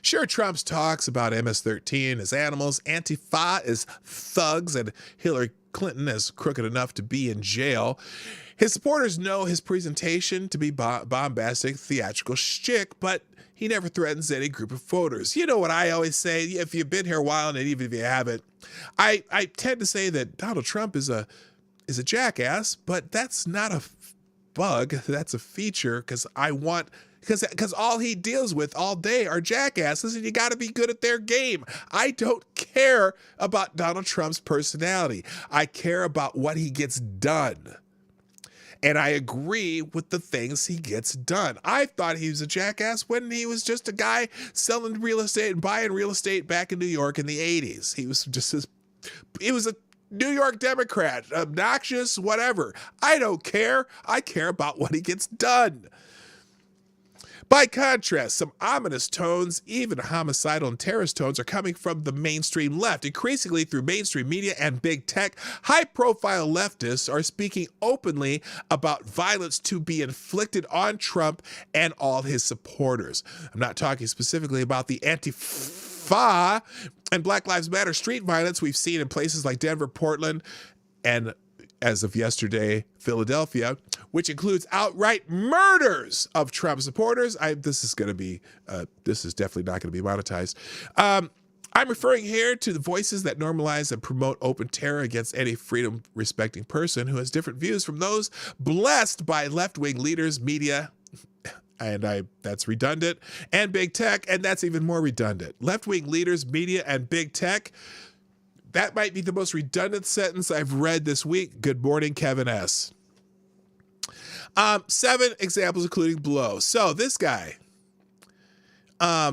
Sure, Trump's talks about MS-13 as animals, Antifa as thugs, and Hillary Clinton as crooked enough to be in jail. His supporters know his presentation to be bombastic, theatrical shtick, but he never threatens any group of voters. You know what I always say, if you've been here a while, and even if you haven't, I tend to say that Donald Trump is a jackass, but that's not a bug, that's a feature, because all he deals with all day are jackasses, and you got to be good at their game. I don't care about Donald Trump's personality. I care about what he gets done. And I agree with the things he gets done. I thought he was a jackass when he was just a guy selling real estate and buying real estate back in New York in the 80s. He was a New York Democrat, obnoxious, whatever. I don't care. I care about what he gets done. By contrast, some ominous tones, even homicidal and terrorist tones, are coming from the mainstream left. Increasingly through mainstream media and big tech, high-profile leftists are speaking openly about violence to be inflicted on Trump and all his supporters. I'm not talking specifically about the Antifa and Black Lives Matter street violence we've seen in places like Denver, Portland, and as of yesterday, Philadelphia, which includes outright murders of Trump supporters. This is definitely not going to be monetized. I'm referring here to the voices that normalize and promote open terror against any freedom-respecting person who has different views from those blessed by left-wing leaders, media, and that's redundant, and big tech, and that's even more redundant. Left-wing leaders, media, and big tech. That might be the most redundant sentence I've read this week. Good morning, Kevin S. 7 examples, including below. So this guy, a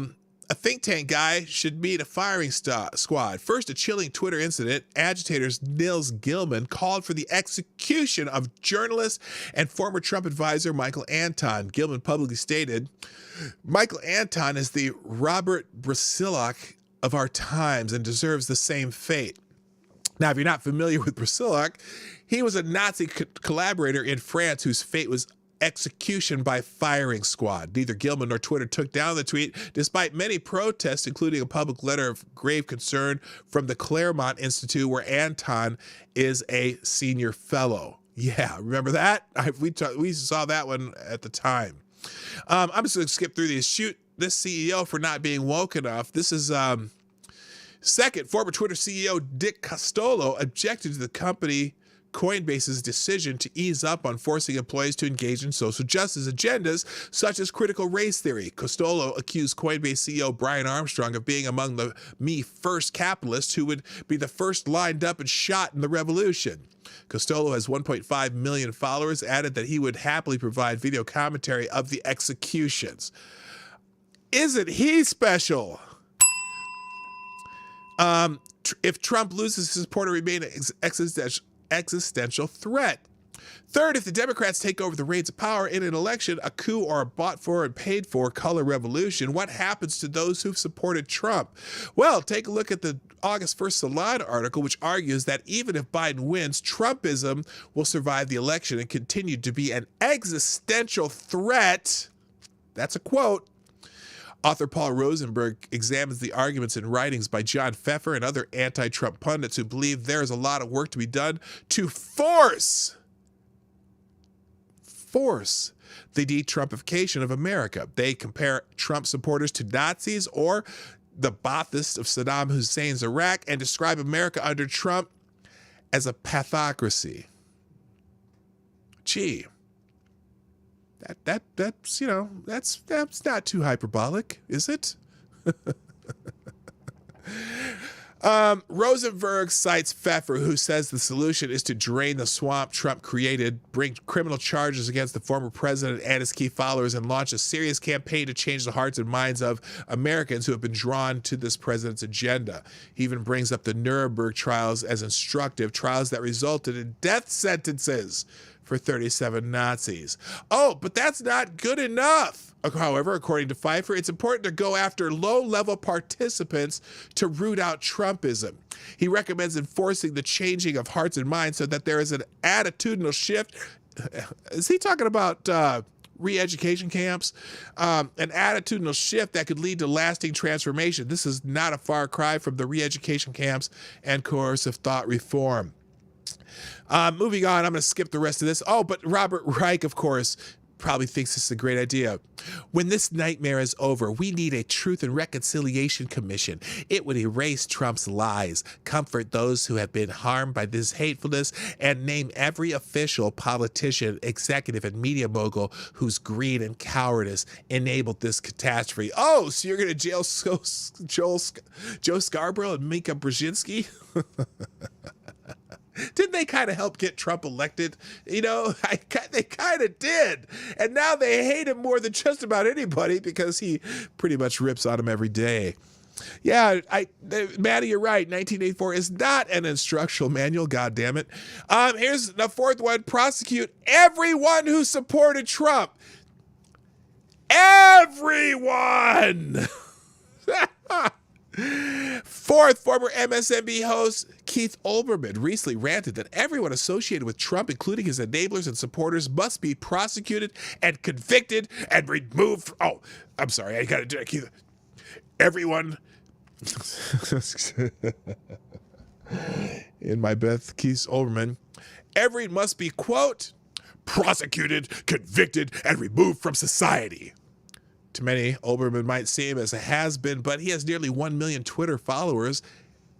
think tank guy, should meet a firing squad. First, a chilling Twitter incident. Agitators Nils Gilman called for the execution of journalist and former Trump advisor Michael Anton. Gilman publicly stated, Michael Anton is the Robert Brasillach of our times and deserves the same fate. Now, if you're not familiar with Brasillach, he was a Nazi collaborator in France whose fate was execution by firing squad. Neither Gilman nor Twitter took down the tweet, despite many protests, including a public letter of grave concern from the Claremont Institute, where Anton is a senior fellow. Yeah, remember that? We saw that one at the time. I'm just going to skip through these. Shoot this CEO for not being woke enough. This is second. Former Twitter CEO Dick Costolo objected to the company Coinbase's decision to ease up on forcing employees to engage in social justice agendas such as critical race theory. Costolo accused Coinbase CEO Brian Armstrong of being among the me first capitalists who would be the first lined up and shot in the revolution. Costolo has 1.5 million followers, added that he would happily provide video commentary of the executions. Isn't he special? If Trump loses, his support will remain an existential threat. Third, if the Democrats take over the reins of power in an election, a coup or a bought-for and paid-for color revolution, what happens to those who've supported Trump? Well, take a look at the August 1st Salon article, which argues that even if Biden wins, Trumpism will survive the election and continue to be an existential threat. That's a quote. Author Paul Rosenberg examines the arguments and writings by John Pfeffer and other anti-Trump pundits who believe there is a lot of work to be done to force the de-Trumpification of America. They compare Trump supporters to Nazis or the Baathists of Saddam Hussein's Iraq and describe America under Trump as a pathocracy. Gee, that's not too hyperbolic, is it? Rosenberg cites Pfeffer, who says the solution is to drain the swamp Trump created, bring criminal charges against the former president and his key followers, and launch a serious campaign to change the hearts and minds of Americans who have been drawn to this president's agenda. He even brings up the Nuremberg trials as instructive, trials that resulted in death sentences for 37 Nazis. Oh, but that's not good enough. However, according to Pfeffer, it's important to go after low-level participants to root out Trumpism. He recommends enforcing the changing of hearts and minds so that there is an attitudinal shift. Is he talking about re-education camps? An attitudinal shift that could lead to lasting transformation. This is not a far cry from the re-education camps and coercive thought reform. Moving on, I'm going to skip the rest of this. Oh, but Robert Reich, of course, probably thinks this is a great idea. When this nightmare is over, we need a Truth and Reconciliation Commission. It would erase Trump's lies, comfort those who have been harmed by this hatefulness, and name every official, politician, executive, and media mogul whose greed and cowardice enabled this catastrophe. Oh, so you're going to jail Joe Scarborough and Mika Brzezinski? Didn't they kind of help get Trump elected? You know, they kind of did. And now they hate him more than just about anybody because he pretty much rips on him every day. Yeah, Maddie, you're right. 1984 is not an instructional manual. God damn it. Here's the fourth one. Prosecute everyone who supported Trump. Everyone. Fourth, former MSNBC host Keith Olbermann recently ranted that everyone associated with Trump, including his enablers and supporters, must be prosecuted and convicted and removed. Oh, I'm sorry. I got to do it, Keith. Everyone. In my Beth, Keith Olbermann. Everyone must be, quote, prosecuted, convicted, and removed from society. To many, Olbermann might seem as a has-been, but he has nearly 1 million Twitter followers.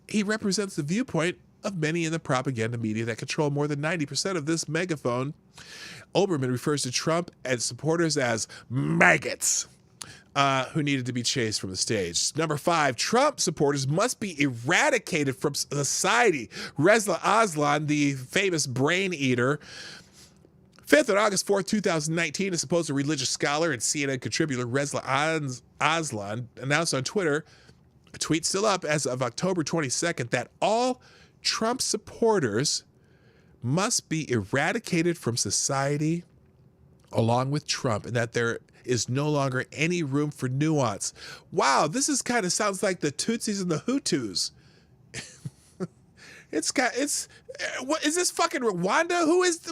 He represents the viewpoint of many in the propaganda media that control more than 90% of this megaphone. Olbermann refers to Trump and supporters as maggots who needed to be chased from the stage. Number 5, Trump supporters must be eradicated from society. Reza Aslan, the famous brain eater, 5th, on August 4th, 2019, a supposed religious scholar and CNN contributor Reza Aslan announced on Twitter, a tweet still up as of October 22nd, that all Trump supporters must be eradicated from society along with Trump, and that there is no longer any room for nuance. Wow, this is kind of sounds like the Tutsis and the Hutus. What is this fucking Rwanda?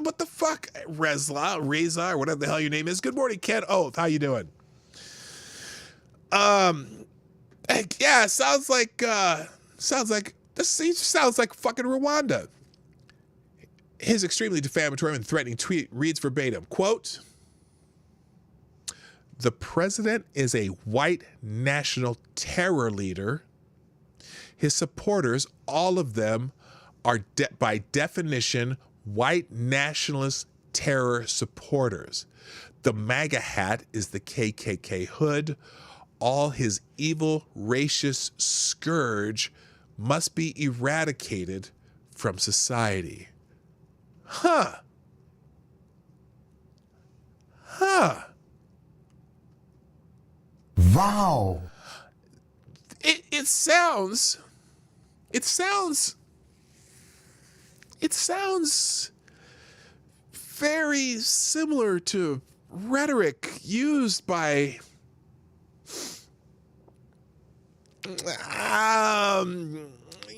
What the fuck? Reza, or whatever the hell your name is. Good morning, Ken Oath. How you doing? Yeah, sounds like fucking Rwanda. His extremely defamatory and threatening tweet reads verbatim, quote, "The president is a white national terror leader. His supporters, all of them, are by definition white nationalist terror supporters. The MAGA hat is the KKK hood. All his evil racist scourge must be eradicated from society." Huh.
Wow.
It sounds it sounds very similar to rhetoric used by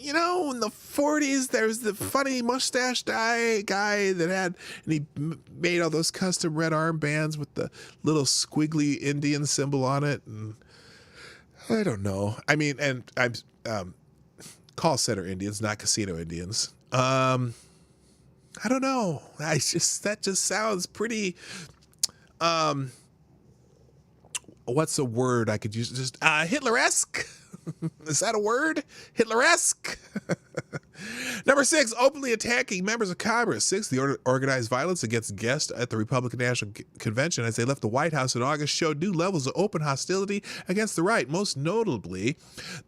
you know, in the 40s, there was the funny mustache guy that had, and he made all those custom red armbands with the little squiggly Indian symbol on it. And I don't know. I mean, and I'm call center Indians, not casino Indians. I don't know. That just sounds pretty. What's a word I could use? Just Hitler-esque. Is that a word? Hitler-esque. Number 6, openly attacking members of Congress. 6, the organized violence against guests at the Republican National Convention as they left the White House in August showed new levels of open hostility against the right. Most notably,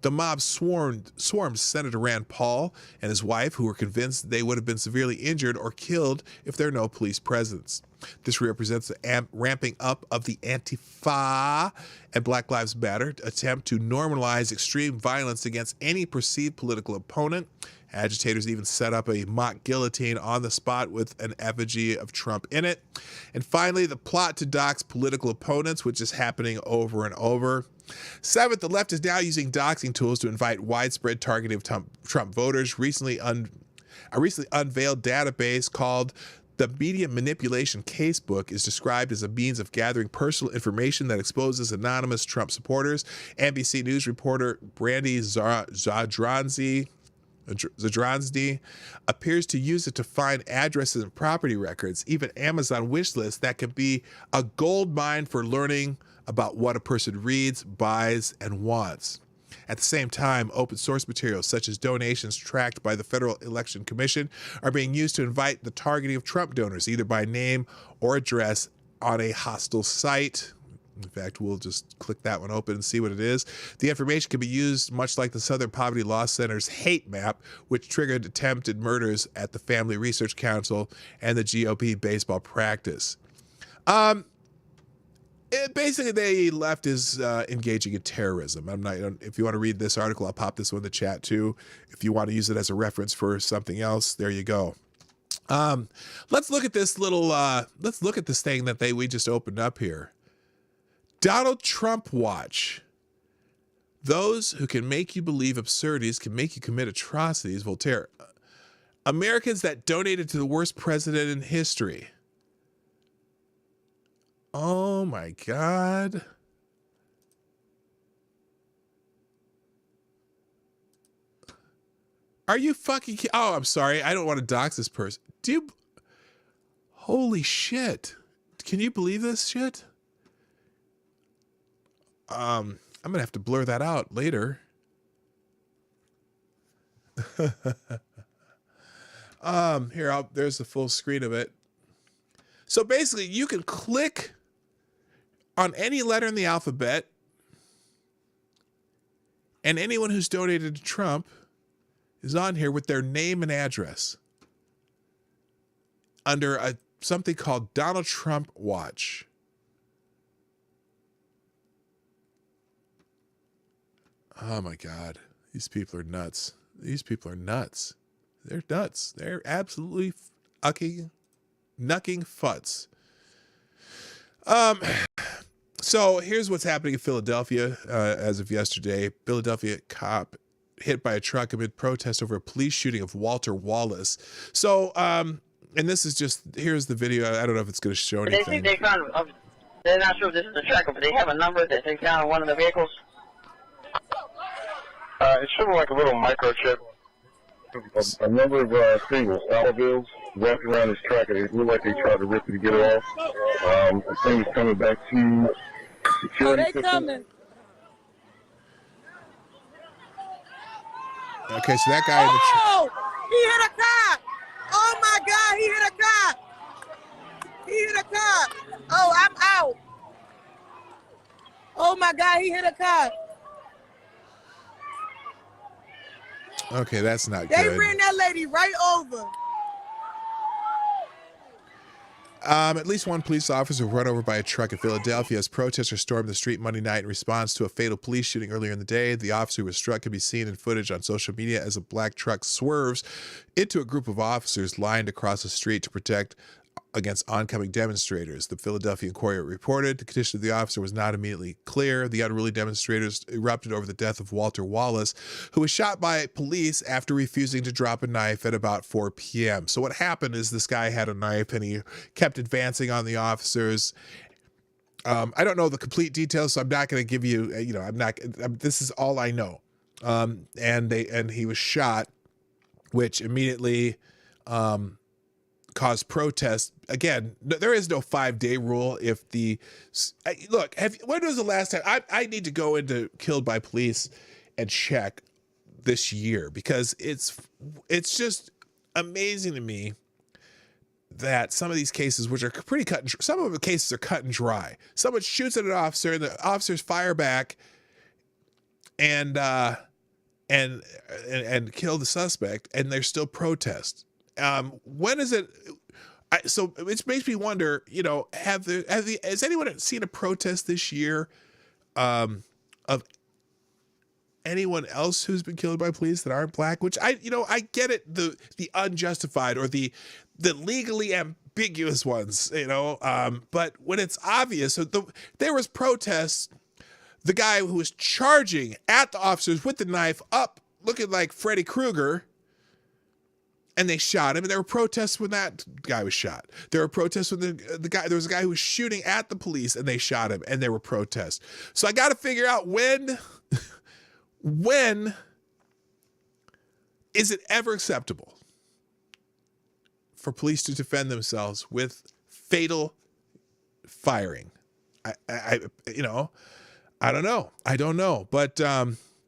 the mob swarmed Senator Rand Paul and his wife, who were convinced they would have been severely injured or killed if there were no police presence. This represents the ramping up of the Antifa and Black Lives Matter attempt to normalize extreme violence against any perceived political opponent. Agitators even set up a mock guillotine on the spot with an effigy of Trump in it. And finally, the plot to dox political opponents, which is happening over and over. 7th, the left is now using doxing tools to invite widespread targeting of Trump voters. A recently unveiled database called the Media Manipulation Casebook is described as a means of gathering personal information that exposes anonymous Trump supporters. NBC News reporter Brandy Zadrozny appears to use it to find addresses and property records, even Amazon wish lists that can be a gold mine for learning about what a person reads, buys, and wants. At the same time, open source materials such as donations tracked by the Federal Election Commission are being used to invite the targeting of Trump donors, either by name or address, on a hostile site. In fact, we'll just click that one open and see what it is. The information can be used much like the Southern Poverty Law Center's hate map, which triggered attempted murders at the Family Research Council and the GOP baseball practice. Basically, the left is engaging in terrorism. If you want to read this article, I'll pop this one in the chat too. If you want to use it as a reference for something else, there you go. Let's look at this little. Let's look at this thing that we just opened up here. Donald Trump Watch. Those who can make you believe absurdities can make you commit atrocities. Voltaire. Americans that donated to the worst president in history. Oh my God. Are you fucking Oh, I'm sorry. I don't want to dox this person. Holy shit. Can you believe this shit? I'm going to have to blur that out later. There's the full screen of it. So basically, you can click on any letter in the alphabet, and anyone who's donated to Trump is on here with their name and address under something called Donald Trump Watch. Oh my God. These people are nuts. These people are nuts. They're nuts. They're absolutely nucking futs. So here's what's happening in Philadelphia as of yesterday. Philadelphia cop hit by a truck amid protest over a police shooting of Walter Wallace. So, and this is just, here's the video. I don't know if it's going to show anything.
They're not sure if this is the tracker, but they have a number that they found on one of the vehicles.
It's sort of like a little microchip. A number of singles, dollar bills, wrapped around his tracker. It looked like they tried to rip it to get it off. The thing is coming back to security system.
Coming.
Okay, so that guy in the
he hit a car! Oh my God, he hit a car! He hit a car! Oh, I'm out! Oh my God, he hit a car!
Okay, that's not
They
good.
ran that lady right over.
At least one police officer was run over by a truck in Philadelphia as protesters stormed the street Monday night in response to a fatal police shooting earlier in the day. The officer who was struck can be seen in footage on social media as a black truck swerves into a group of officers lined across the street to protect against oncoming demonstrators. The Philadelphia Inquirer reported the condition of the officer was not immediately clear. The unruly demonstrators erupted over the death of Walter Wallace, who was shot by police after refusing to drop a knife at about 4 p.m. So what happened is this guy had a knife and he kept advancing on the officers. I don't know the complete details, so I'm not going to give you, this is all I know. And he was shot, which immediately caused protests. Again, there is no 5-day rule. If when was the last time I need to go into killed by police and check this year, because it's just amazing to me that some of these cases, which are pretty cut and dry, some of the cases are cut and dry. Someone shoots at an officer and the officers fire back and kill the suspect, and there's still protests. When is it? So it makes me wonder, has anyone seen a protest this year of anyone else who's been killed by police that aren't black? Which I get it, the unjustified or the legally ambiguous ones, but when it's obvious, so there was protests, the guy who was charging at the officers with the knife up, looking like Freddy Krueger, and they shot him. And there were protests when that guy was shot. There were protests when there was a guy who was shooting at the police and they shot him, and there were protests. So I got to figure out when is it ever acceptable for police to defend themselves with fatal firing? I don't know. But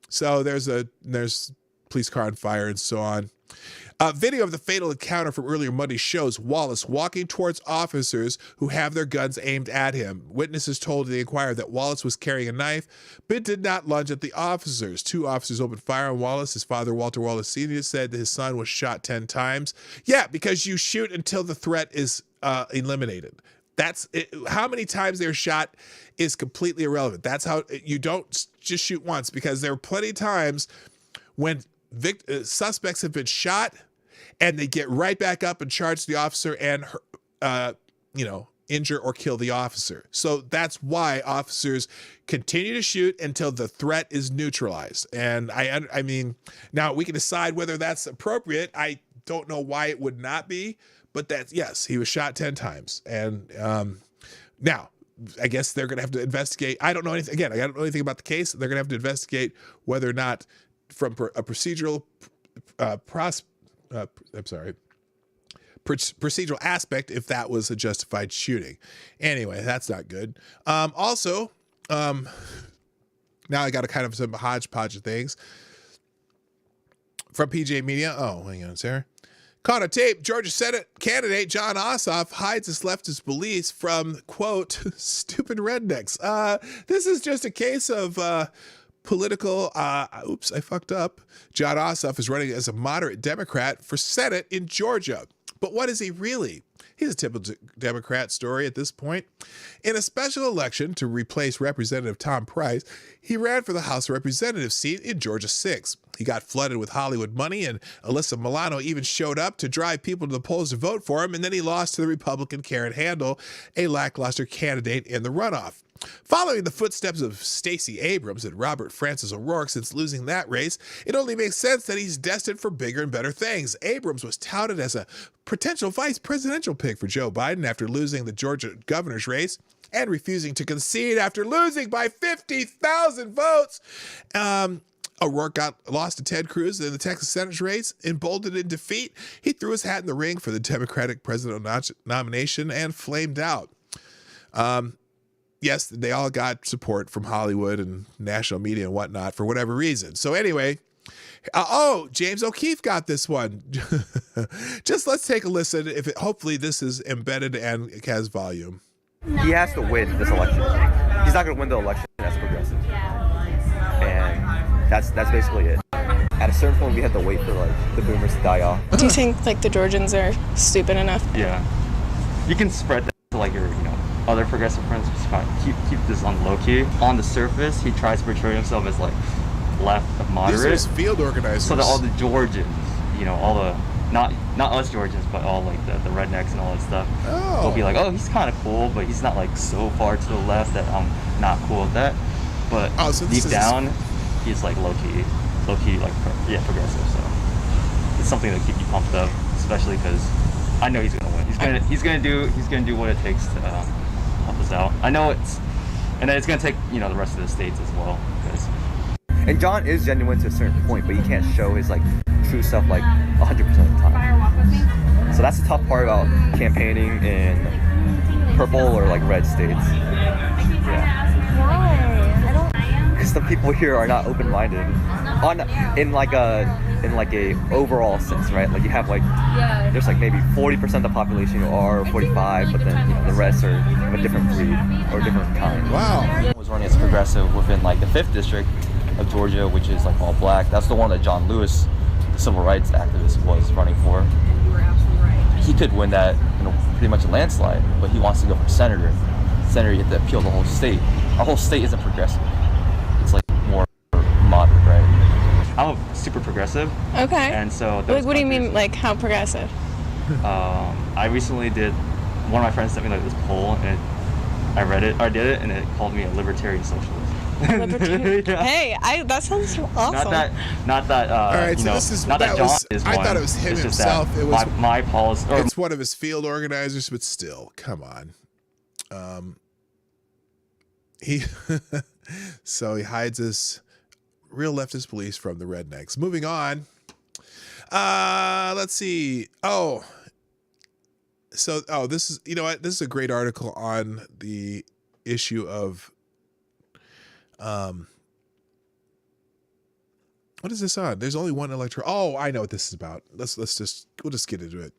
so there's police car on fire and so on. Video of the fatal encounter from earlier Monday shows Wallace walking towards officers who have their guns aimed at him. Witnesses told the Inquirer that Wallace was carrying a knife, but did not lunge at the officers. 2 officers opened fire on Wallace. His father, Walter Wallace Sr., said that his son was shot 10 times. Yeah, because you shoot until the threat is eliminated. That's it. How many times they're shot is completely irrelevant. That's how you don't just shoot once, because there are plenty of times when suspects have been shot and they get right back up and charge the officer and injure or kill the officer. So that's why officers continue to shoot until the threat is neutralized. And I mean, now we can decide whether that's appropriate. I don't know why it would not be, but yes, he was shot 10 times. And now I guess they're going to have to investigate. I don't know anything. Again, I don't know anything about the case. They're going to have to investigate whether or not, from a procedural procedural aspect, if that was a justified shooting. Anyway, that's not good. Also, now I got a kind of some hodgepodge of things from PJ Media. Oh, hang on, Sarah. Caught on tape, Georgia Senate candidate Jon Ossoff hides his leftist beliefs from, quote, stupid rednecks. This is just a case of political, oops, I fucked up. Jon Ossoff is running as a moderate Democrat for Senate in Georgia. But what is he really? He's a typical Democrat story at this point. In a special election to replace Representative Tom Price, he ran for the House of Representatives seat in Georgia 6. He got flooded with Hollywood money, and Alyssa Milano even showed up to drive people to the polls to vote for him, and then he lost to the Republican Karen Handel, a lackluster candidate in the runoff. Following the footsteps of Stacey Abrams and Robert Francis O'Rourke since losing that race, it only makes sense that he's destined for bigger and better things. Abrams was touted as a potential vice presidential pick for Joe Biden after losing the Georgia governor's race and refusing to concede after losing by 50,000 votes. O'Rourke lost to Ted Cruz in the Texas Senate race. Emboldened in defeat, he threw his hat in the ring for the Democratic presidential nomination and flamed out. Yes, they all got support from Hollywood and national media and whatnot for whatever reason. So anyway, James O'Keefe got this one. Just let's take a listen. Hopefully this is embedded and has volume.
He has to win this election. He's not going to win the election as progressive. And that's basically it. At a certain point, we had to wait for the boomers to die off.
Do you think the Georgians are stupid enough?
Yeah. you can spread that to like your, other progressive friends. Just kind of keep this on low key. On the surface, he tries to portray himself as like left of moderate.
These are his field organizers.
So that all the Georgians, all the not us Georgians, but all like the rednecks and all that stuff, will be like, oh, he's kind of cool, but he's not like so far to the left that I'm not cool with that. But
so
deep down, he's like low key like progressive. So it's something that keep you pumped up, especially because I know he's gonna win. He's gonna do what it takes to help us out. I know and then it's gonna take the rest of the states as well.
And John is genuine to a certain point, but he can't show his like true self like 100% of the time. So that's the tough part about campaigning in purple or like red states. Yeah. Why? Because the people here are not open-minded in like a overall sense, right? Like you have like there's like maybe 40% of the population who are 45, but then the rest are of a different breed or a different kind.
Wow.
Was running as progressive within like the 5th district of Georgia, which is like all black. That's the one that John Lewis, the civil rights activist, was running for. He could win that in pretty much a landslide, but he wants to go for senator. Senator, you have to appeal the whole state. Our whole state isn't progressive. It's like more moderate, right?
I'm super progressive.
Okay.
And so
what do you mean, like how progressive?
I recently one of my friends sent me like this poll, and I read it, or did it, and it called me a libertarian socialist.
Yeah. Hey, that sounds awesome.
Not that.
All right, so
not that John is one.
I thought it was him
it's
himself.
Just
it was
my policy.
It's one of his field organizers, but still, come on. So he hides his real leftist beliefs from the rednecks. Moving on. Let's see. This is, this is a great article on the issue of what is this on? There's only one electoral. Oh, I know what this is about. We'll just get into it.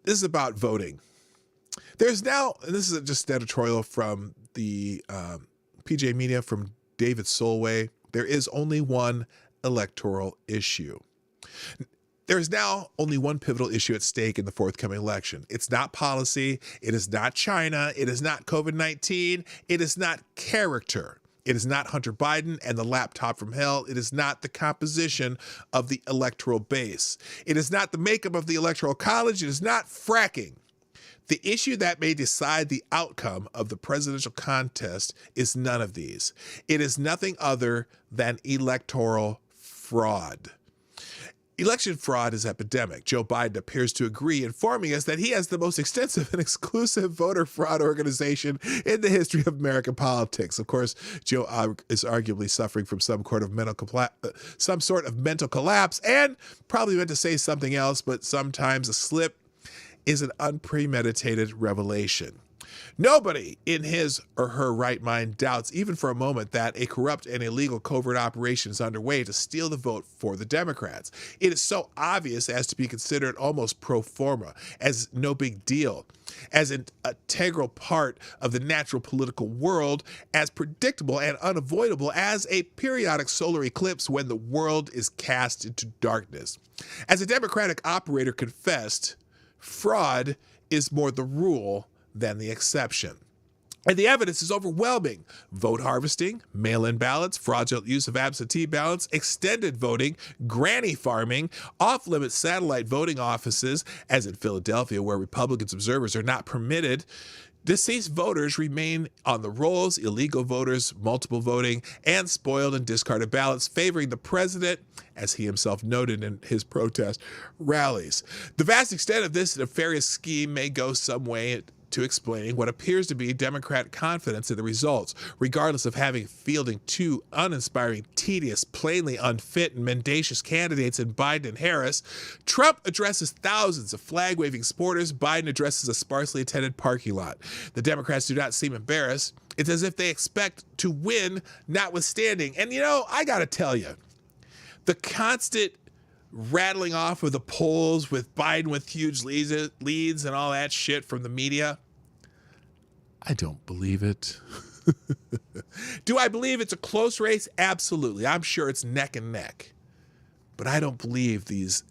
This is about voting. There's now, and this is just an editorial from the PJ Media from David Solway. There is only one electoral issue. There is now only one pivotal issue at stake in the forthcoming election. It's not policy. It is not China. It is not COVID-19. It is not character. It is not Hunter Biden and the laptop from hell. It is not the composition of the electoral base. It is not the makeup of the electoral college. It is not fracking. The issue that may decide the outcome of the presidential contest is none of these. It is nothing other than electoral fraud. Election fraud is epidemic. Joe Biden appears to agree, informing us that he has the most extensive and exclusive voter fraud organization in the history of American politics. Of course, Joe is arguably suffering from some sort of mental collapse and probably meant to say something else, but sometimes a slip is an unpremeditated revelation. Nobody in his or her right mind doubts even for a moment that a corrupt and illegal covert operation is underway to steal the vote for the Democrats. It is so obvious as to be considered almost pro forma, as no big deal, as an integral part of the natural political world, as predictable and unavoidable as a periodic solar eclipse when the world is cast into darkness. As a Democratic operator confessed, fraud is more the rule than the exception. And the evidence is overwhelming. Vote harvesting, mail-in ballots, fraudulent use of absentee ballots, extended voting, granny farming, off-limits satellite voting offices, as in Philadelphia, where Republicans observers are not permitted. Deceased voters remain on the rolls, illegal voters, multiple voting, and spoiled and discarded ballots favoring the president, as he himself noted in his protest rallies. The vast extent of this nefarious scheme may go some way to explaining what appears to be Democrat confidence in the results, regardless of fielding two uninspiring, tedious, plainly unfit, and mendacious candidates in Biden and Harris. Trump addresses thousands of flag-waving supporters. Biden addresses a sparsely attended parking lot. The Democrats do not seem embarrassed. It's as if they expect to win, notwithstanding. And I gotta tell you, the constant rattling off of the polls with Biden with huge leads and all that shit from the media, I don't believe it. Do I believe it's a close race? Absolutely. I'm sure it's neck and neck. But I don't believe these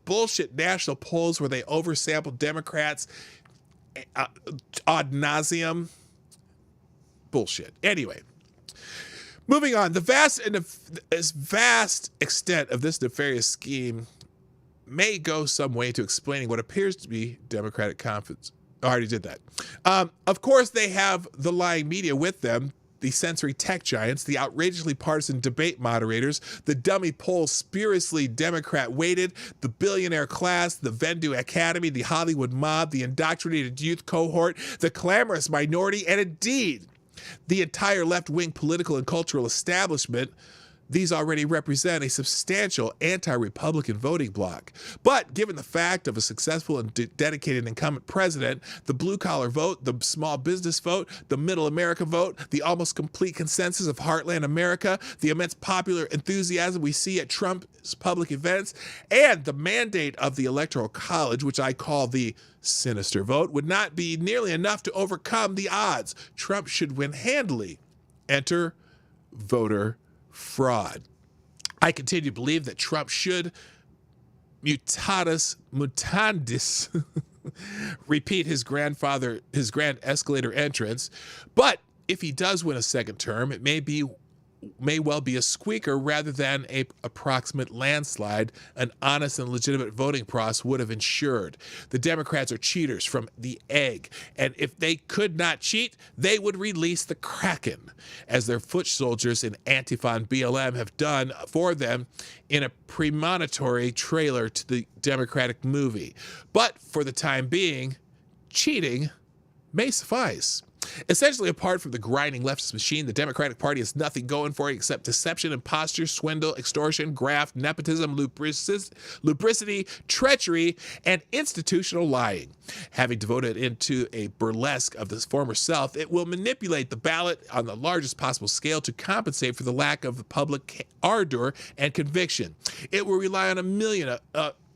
bullshit national polls where they oversample Democrats. ad nauseum. Bullshit. Anyway, moving on. The vast extent of this nefarious scheme may go some way to explaining what appears to be Democratic confidence. I already did that. Of course, they have the lying media with them, the sensory tech giants, the outrageously partisan debate moderators, the dummy poll spuriously Democrat-weighted, the billionaire class, the Vendu Academy, the Hollywood mob, the indoctrinated youth cohort, the clamorous minority, and indeed, the entire left-wing political and cultural establishment. These already represent a substantial anti-Republican voting bloc. But given the fact of a successful and dedicated incumbent president, the blue-collar vote, the small business vote, the middle America vote, the almost complete consensus of heartland America, the immense popular enthusiasm we see at Trump's public events, and the mandate of the Electoral College, which I call the sinister vote, would not be nearly enough to overcome the odds. Trump should win handily. Enter voter fraud. I continue to believe that Trump should mutatis mutandis repeat his grand escalator entrance, but if he does win a second term, it may well be a squeaker rather than a approximate landslide an honest and legitimate voting process would have ensured. The Democrats are cheaters from the egg, and if they could not cheat, they would release the Kraken, as their foot soldiers in Antifa and BLM have done for them in a premonitory trailer to the Democratic movie. But for the time being, cheating may suffice. Essentially, apart from the grinding leftist machine, the Democratic Party has nothing going for it except deception, imposture, swindle, extortion, graft, nepotism, lubricity, treachery, and institutional lying. Having devoted into a burlesque of this former self, it will manipulate the ballot on the largest possible scale to compensate for the lack of the public ardor and conviction. It will rely on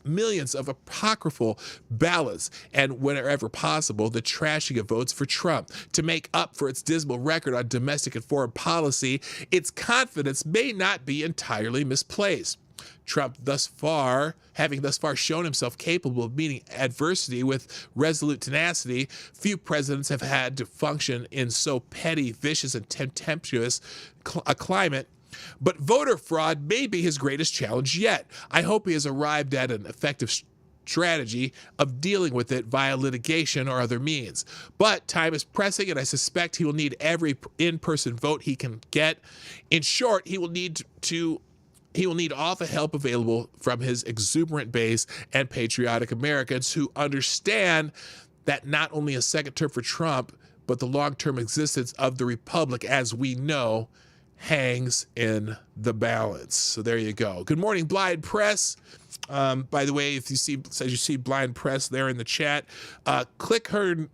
millions of apocryphal ballots and, whenever possible, the trashing of votes for Trump. To make up for its dismal record on domestic and foreign policy, its confidence may not be entirely misplaced. Trump having thus far shown himself capable of meeting adversity with resolute tenacity, few presidents have had to function in so petty, vicious, and contemptuous a climate. But voter fraud may be his greatest challenge yet. I hope he has arrived at an effective strategy of dealing with it via litigation or other means. But time is pressing, and I suspect he will need every in-person vote he can get. In short, he will need all the help available from his exuberant base and patriotic Americans who understand that not only a second term for Trump, but the long-term existence of the republic, as we know, hangs in the balance. So there you go. Good morning, Blind Press. By the way, if you see Blind Press there in the chat, click her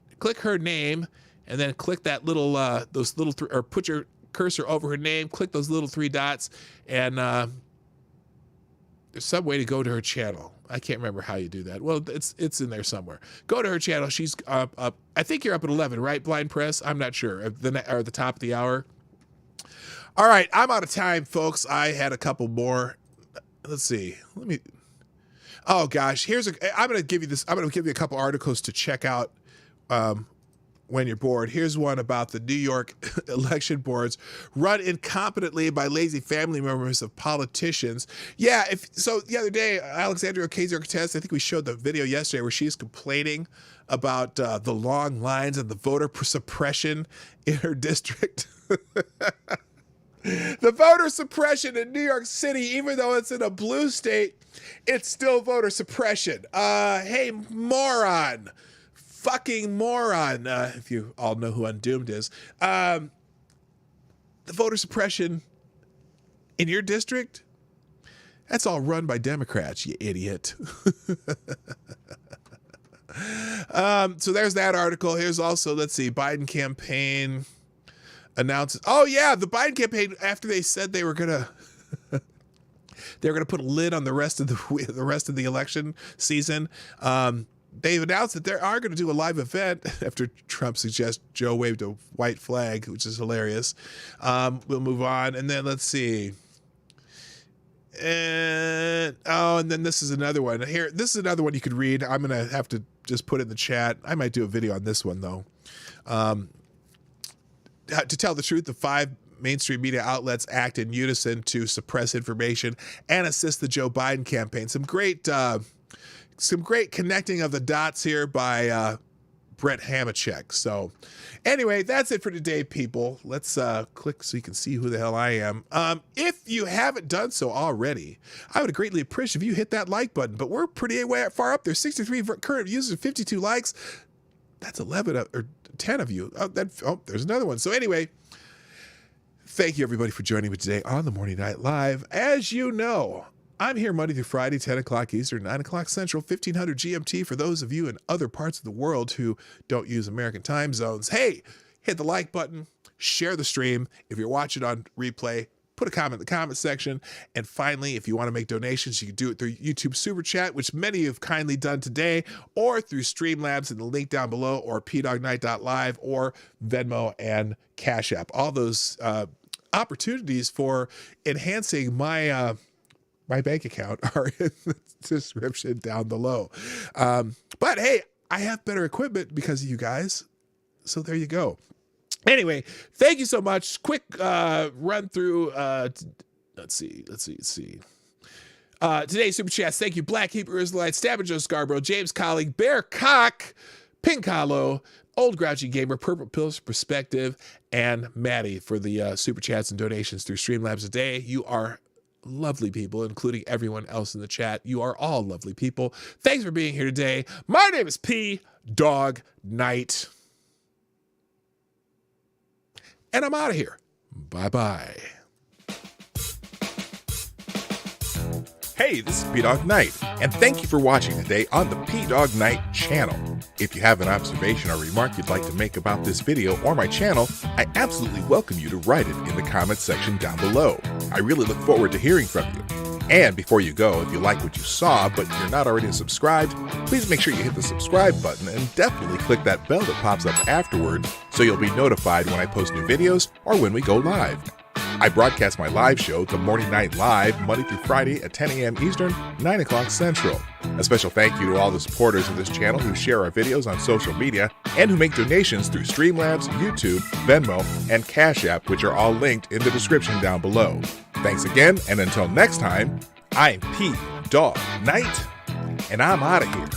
name, and then click that little or put your cursor over her name. Click those little three dots, and there's some way to go to her channel. I can't remember how you do that. Well, it's in there somewhere. Go to her channel. She's up. I think you're up at 11, right, Blind Press? I'm not sure. At the top of the hour. All right, I'm out of time, folks. I had a couple more. Let's see. Oh gosh, I'm gonna give you a couple articles to check out when you're bored. Here's one about the New York election boards run incompetently by lazy family members of politicians. Yeah, the other day, Alexandria Ocasio-Cortez, I think we showed the video yesterday where she's complaining about the long lines and the voter suppression in her district. The voter suppression in New York City, even though it's in a blue state, it's still voter suppression. Hey, moron. Fucking moron. If you all know who Undoomed is. The voter suppression in your district, that's all run by Democrats, you idiot. So there's that article. Here's also, let's see, Biden campaign announces. Oh yeah, the Biden campaign, after they said they were gonna put a lid on the rest of the election season, they've announced that they are going to do a live event after Trump suggests Joe waved a white flag, which is hilarious. We'll move on, and then let's see. And then this is another one. Here, this is another one you could read. I'm gonna have to just put in the chat. I might do a video on this one, though. To tell the truth, the 5 mainstream media outlets act in unison to suppress information and assist the Joe Biden campaign. Some great connecting of the dots here by Brett Hamachek. So anyway, that's it for today, people. Let's click so you can see who the hell I am. If you haven't done so already, I would greatly appreciate if you hit that like button. But we're pretty far up there. 63 current users, 52 likes. That's 11 or 10 of you. Oh, there's another one. So anyway, thank you everybody for joining me today on the Morning Night Live. As you know, I'm here Monday through Friday, 10 o'clock Eastern, 9 o'clock Central, 1500 GMT for those of you in other parts of the world who don't use American time zones. Hey, hit the like button, share the stream. If you're watching on replay, put a comment in the comment section. And finally, if you want to make donations, you can do it through YouTube Super Chat, which many of you have kindly done today, or through Streamlabs in the link down below, or PDawgKnight.live, or Venmo and Cashapp. All those opportunities for enhancing my my bank account are in the description down below. But hey, I have better equipment because of you guys. So there you go. Anyway, thank you so much. Quick run through. Let's see. Today's Super Chats. Thank you, Black Hebrew Israelite, Stabber Joe Scarborough, James Colleague, Bear Cock, Pink Hollow, Old Grouchy Gamer, Purple Pills Perspective, and Maddie for the Super Chats and donations through Streamlabs today. You are lovely people, including everyone else in the chat. You are all lovely people. Thanks for being here today. My name is PDawgKnight. And I'm out of here. Bye-bye.
Hey, this is PDawgKnight, and thank you for watching today on the PDawgKnight channel. If you have an observation or remark you'd like to make about this video or my channel, I absolutely welcome you to write it in the comment section down below. I really look forward to hearing from you. And before you go, if you like what you saw but you're not already subscribed, please make sure you hit the subscribe button and definitely click that bell that pops up afterward so you'll be notified when I post new videos or when we go live. I broadcast my live show, The Morning Night Live, Monday through Friday at 10 a.m. Eastern, 9 o'clock Central. A special thank you to all the supporters of this channel who share our videos on social media and who make donations through Streamlabs, YouTube, Venmo, and Cashapp, which are all linked in the description down below. Thanks again, and until next time, I'm PDawgKnight, and I'm out of here.